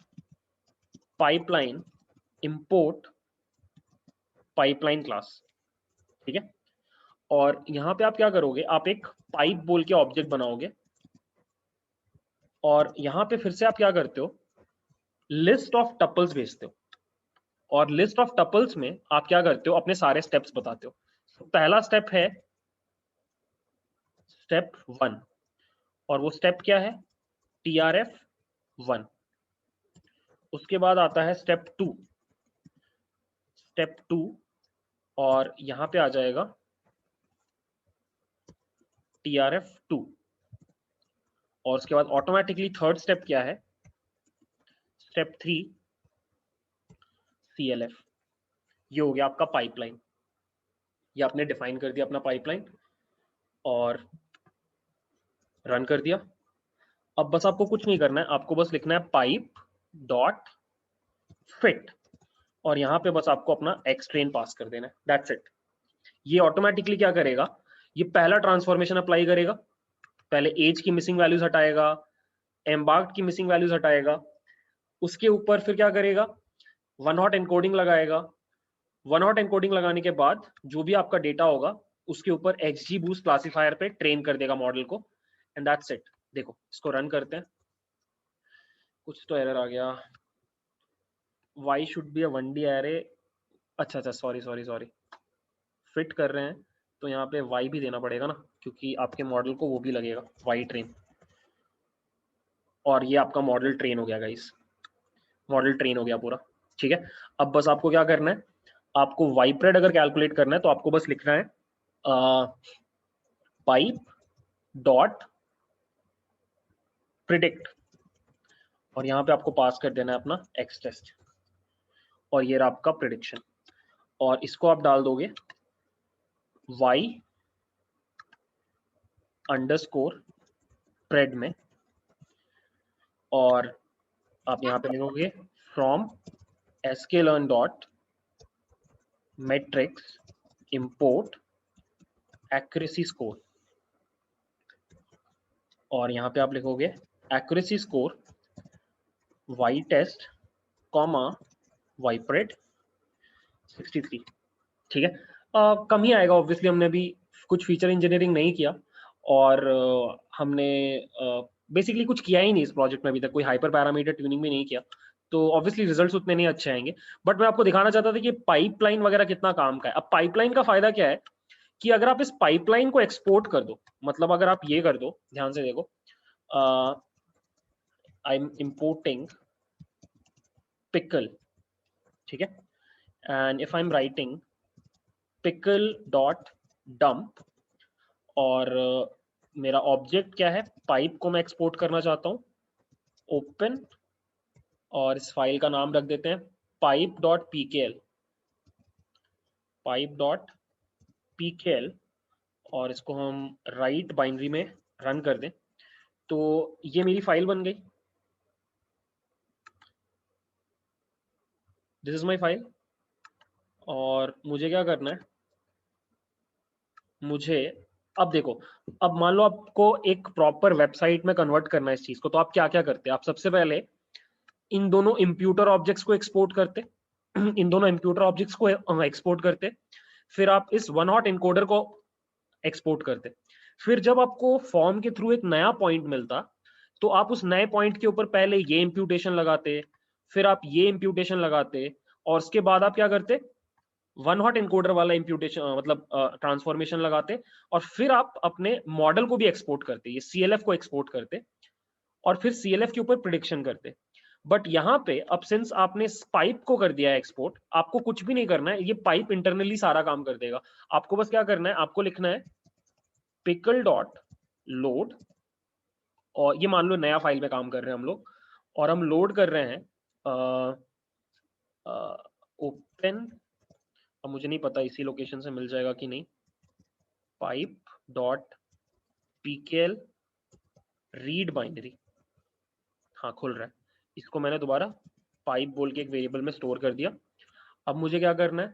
pipeline import pipeline class, ठीक है। और यहां पे आप क्या करोगे, आप एक पाइप बोल के ऑब्जेक्ट बनाओगे, और यहां पे फिर से आप क्या करते हो, लिस्ट ऑफ टपल्स भेजते हो, और लिस्ट ऑफ टपल्स में आप क्या करते हो, अपने सारे स्टेप्स बताते हो। तो पहला स्टेप है स्टेप 1, और वो स्टेप क्या है, TRF1। उसके बाद आता है स्टेप 2, स्टेप 2, और यहां पे आ जाएगा TRF2, और उसके बाद ऑटोमेटिकली थर्ड स्टेप क्या है, स्टेप 3 CLF। ये हो गया आपका पाइपलाइन, ये आपने डिफाइन कर दिया अपना पाइपलाइन और रन कर दिया। अब बस आपको कुछ नहीं करना है, आपको बस लिखना है पाइप डॉट फिट, और यहां पे बस आपको अपना एक्स ट्रेन पास कर देना है, दैट्स इट। ये ऑटोमेटिकली क्या करेगा, ये पहला ट्रांसफॉर्मेशन अप्लाई करेगा, पहले एज की मिसिंग वैल्यूज हटाएगा, एम्बार्क्ड की मिसिंग वैल्यूज हटाएगा, उसके ऊपर फिर क्या करेगा, वन हॉट एनकोडिंग लगाएगा। वन हॉट एनकोडिंग लगाने के बाद जो भी आपका डेटा होगा उसके ऊपर XG बूस्ट क्लासिफायर पे ट्रेन कर देगा मॉडल को, एंड दैट्स इट। देखो इसको रन करते हैं, कुछ तो एरर आ गया, why should be a 1D array. अच्छा अच्छा, सॉरी सॉरी सॉरी, फिट कर रहे हैं, तो यहाँ पे y भी देना पड़ेगा ना, क्योंकि आपके मॉडल को वो भी लगेगा y ट्रेन। और ये आपका मॉडल ट्रेन हो गया गाइस, मॉडल ट्रेन हो गया पूरा। ठीक है, अब बस आपको क्या करना है, आपको वाइप्रेड अगर कैलकुलेट करना है तो आपको बस लिखना है पाइप डॉट प्रिडिक्ट, और यहाँ पे आपको पास कर देना है अपना एक्स टेस्ट, और ये रहा आपका प्रिडिक्शन। और इसको आप डाल दोगे y अंडरस्कोर प्रेड में, और आप यहाँ पे लिखोगे from sklearn dot metrics import accuracy score, और यहाँ पे आप लिखोगे accuracy score y test comma y pred 63। ठीक है, कम ही आएगा ऑब्वियसली, हमने अभी कुछ फीचर इंजीनियरिंग नहीं किया, और हमने बेसिकली कुछ किया ही नहीं इस प्रोजेक्ट में अभी तक, कोई हाइपर पैरामीटर ट्यूनिंग भी नहीं किया, तो ऑब्वियसली रिजल्ट्स उतने नहीं अच्छे आएंगे। बट मैं आपको दिखाना चाहता था कि पाइपलाइन वगैरह कितना काम का है। अब पाइपलाइन का फायदा क्या है कि अगर आप इस पाइपलाइन को एक्सपोर्ट कर दो, मतलब अगर आप ये कर दो, ध्यान से देखो, आई एम इम्पोर्टिंग पिकल, ठीक है, and if I am writing pickle dot dump, और मेरा ऑब्जेक्ट क्या है, पाइप को मैं एक्सपोर्ट करना चाहता हूँ, ओपन, और इस फाइल का नाम रख देते हैं pipe dot pkl, pipe dot pkl, और इसको हम राइट बाइनरी में रन कर दें, तो ये मेरी फाइल बन गई, दिस इज माई फाइल। और मुझे क्या करना है, मुझे अब देखो, अब मान लो आपको एक प्रॉपर वेबसाइट में कन्वर्ट करना है इस चीज को, तो आप क्या क्या करते हैं, आप सबसे पहले इन दोनों इंप्यूटर ऑब्जेक्ट्स को एक्सपोर्ट करते, इन दोनों इंप्यूटर ऑब्जेक्ट्स को एक्सपोर्ट करते, फिर आप इस वन हॉट इनकोडर को एक्सपोर्ट करते, फिर जब आपको फॉर्म के थ्रू एक नया पॉइंट मिलता, तो आप उस नए पॉइंट के ऊपर पहले ये इंप्यूटेशन लगाते, फिर आप ये इंप्यूटेशन लगाते, और उसके बाद आप क्या करते, वन हॉट इनकोडर वाला इंप्यूटेशन मतलब ट्रांसफॉर्मेशन लगाते, और फिर आप अपने मॉडल को भी एक्सपोर्ट करते, ये CLF को एक्सपोर्ट करते, और फिर CLF के ऊपर प्रिडिक्शन करते। बट यहाँ पे अब सिंस आपने पाइप को कर दिया है एक्सपोर्ट, आपको कुछ भी नहीं करना है, ये पाइप इंटरनली सारा काम कर देगा। आपको बस क्या करना है, आपको लिखना है पिकल डॉट लोड, और ये मान लो नया फाइल में काम कर रहे हैं हम लोग, और हम लोड कर रहे हैं ओपन, अब मुझे नहीं पता इसी लोकेशन से मिल जाएगा कि नहीं, pipe dot pkl read binary, हाँ खुल रहा है, इसको मैंने दोबारा पाइप बोल के एक वेरिएबल में स्टोर कर दिया। अब मुझे क्या करना है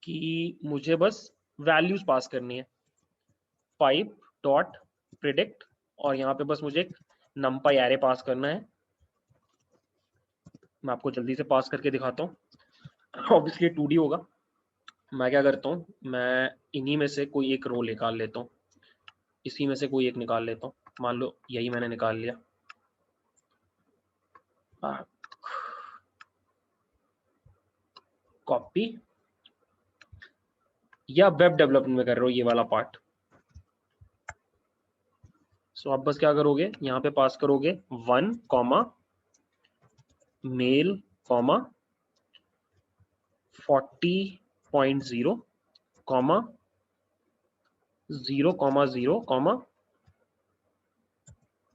कि मुझे बस वैल्यूज पास करनी है, पाइप डॉट प्रिडिक्ट, और यहाँ पे बस मुझे एक नंपाई एरे पास करना है, मैं आपको जल्दी से पास करके दिखाता हूँ। ऑब्वियसली 2D होगा, मैं क्या करता हूँ, मैं इन्हीं में से कोई एक रो निकाल लेता हूँ, इसी में से कोई एक निकाल लेता हूँ, मान लो यही मैंने निकाल लिया, कॉपी, या वेब डेवलपमेंट में कर रहे हो ये वाला पार्ट। सो आप बस क्या करोगे, यहाँ पे पास करोगे 1 comma male comma 40.0 comma 0,0 comma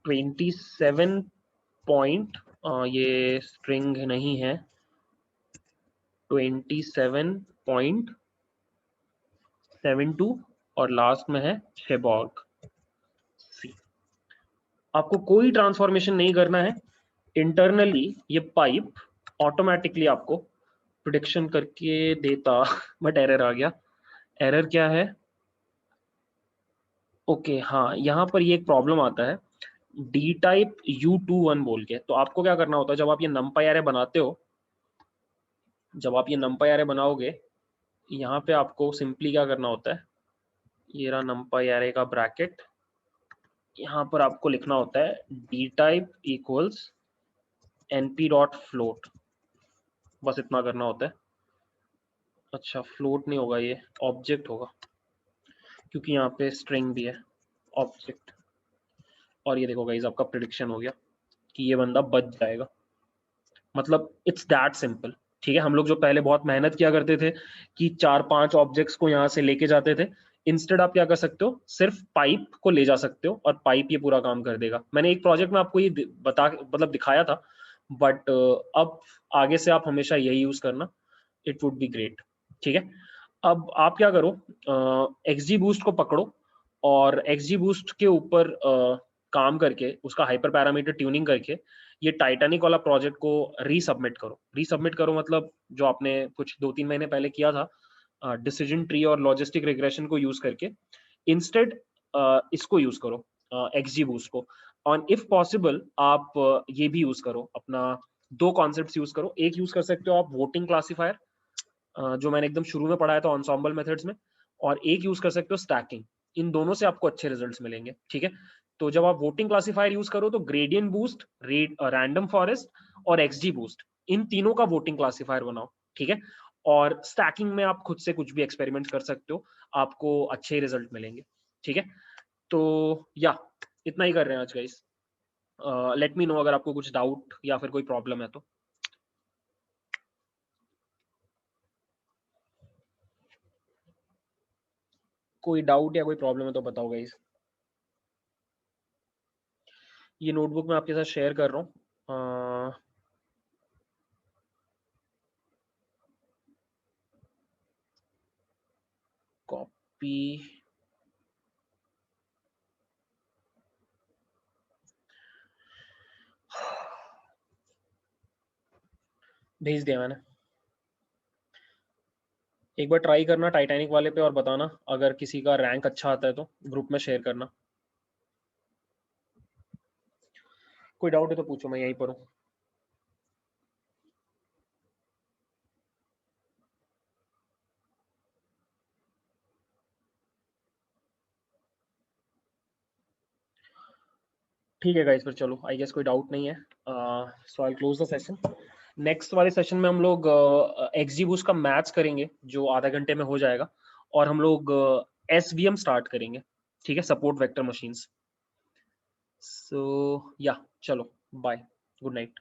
27 point, ये स्ट्रिंग नहीं है, 27.72, और लास्ट में है शेबॉर्ग सी। आपको कोई ट्रांसफॉर्मेशन नहीं करना है, इंटरनली ये पाइप ऑटोमेटिकली आपको प्रिडिक्शन करके देता। बट एरर आ गया, एरर क्या है, ओके हाँ, यहाँ पर ये एक प्रॉब्लम आता है डी टाइप U21 बोल के। तो आपको क्या करना होता है, जब आप ये नंपाई एरे बनाते हो, जब आप ये नंपाई एरे बनाओगे, यहाँ पे आपको सिंपली क्या करना होता है, ये रहा नंपाई एरे का ब्रैकेट, यहाँ पर आपको लिखना होता है डी टाइप इक्वल्स np.float, बस इतना करना होता है। अच्छा फ्लोट नहीं होगा, ये ऑब्जेक्ट होगा, क्योंकि यहाँ पे स्ट्रिंग भी है ऑब्जेक्ट। और ये देखो गाइस आपका प्रिडिक्शन हो गया कि ये बंदा बच जाएगा। मतलब इट्स दैट सिंपल। ठीक है, हम लोग जो पहले बहुत मेहनत किया करते थे कि 4-5 ऑब्जेक्ट्स को यहाँ से लेके जाते थे, इंस्टेड आप क्या कर सकते हो, सिर्फ पाइप को ले जा सकते हो और पाइप ये पूरा काम कर देगा। मैंने एक प्रोजेक्ट में आपको ये बता मतलब दिखाया था, बट अब आगे से आप हमेशा यही यूज करना, इट वुड बी ग्रेट। ठीक है, अब आप क्या करो, एक्सजी बूस्ट को पकड़ो और एक्सजी बूस्ट के ऊपर काम करके उसका हाइपर पैरामीटर ट्यूनिंग करके ये टाइटैनिक वाला प्रोजेक्ट को रीसबमिट करो। रीसबमिट करो मतलब जो आपने कुछ 2-3 महीने पहले किया था डिसीजन ट्री और लॉजिस्टिक रिग्रेशन को यूज करके, इंस्टेड इसको यूज करो एक्सजी बूस्ट को। और इफ पॉसिबल आप ये भी यूज करो, अपना 2 कॉन्सेप्ट्स यूज करो। एक यूज कर सकते हो आप वोटिंग क्लासीफायर, जो मैंने एकदम शुरू में पढ़ाया था एंसेंबल मेथड्स में, और एक यूज कर सकते हो स्टैकिंग। इन दोनों से आपको अच्छे रिजल्ट्स मिलेंगे। ठीक है, तो जब आप वोटिंग क्लासीफायर यूज करो तो ग्रेडियंट बूस्ट, रैंडम फॉरेस्ट और एक्सजी बूस्ट, इन तीनों का वोटिंग क्लासीफायर बनाओ। ठीक है, और स्टैकिंग में आप खुद से कुछ भी एक्सपेरिमेंट कर सकते हो, आपको अच्छे रिजल्ट मिलेंगे। ठीक है, तो या इतना ही कर रहे हैं आज गाइस। लेट मी नो अगर आपको कुछ डाउट या फिर कोई प्रॉब्लम है तो। कोई डाउट या कोई प्रॉब्लम है तो बताओ गाइस। ये नोटबुक मैं आपके साथ शेयर कर रहा हूँ, कॉपी भेज दिया मैंने। एक बार ट्राई करना टाइटैनिक वाले पे और बताना अगर किसी का रैंक अच्छा आता है तो ग्रुप में शेयर करना। कोई डाउट है तो पूछो, मैं यहीं पर हूँ। ठीक है गाइस, फिर चलो, आई गेस कोई डाउट नहीं है, so I close the session. Next वाले सेशन में हम लोग एक्सजीबूस्ट का मैथ्स करेंगे जो आधा घंटे में हो जाएगा, और हम लोग एसवीएम स्टार्ट करेंगे। ठीक है, सपोर्ट वेक्टर मशीन्स। सो या चलो, बाय, गुड नाइट।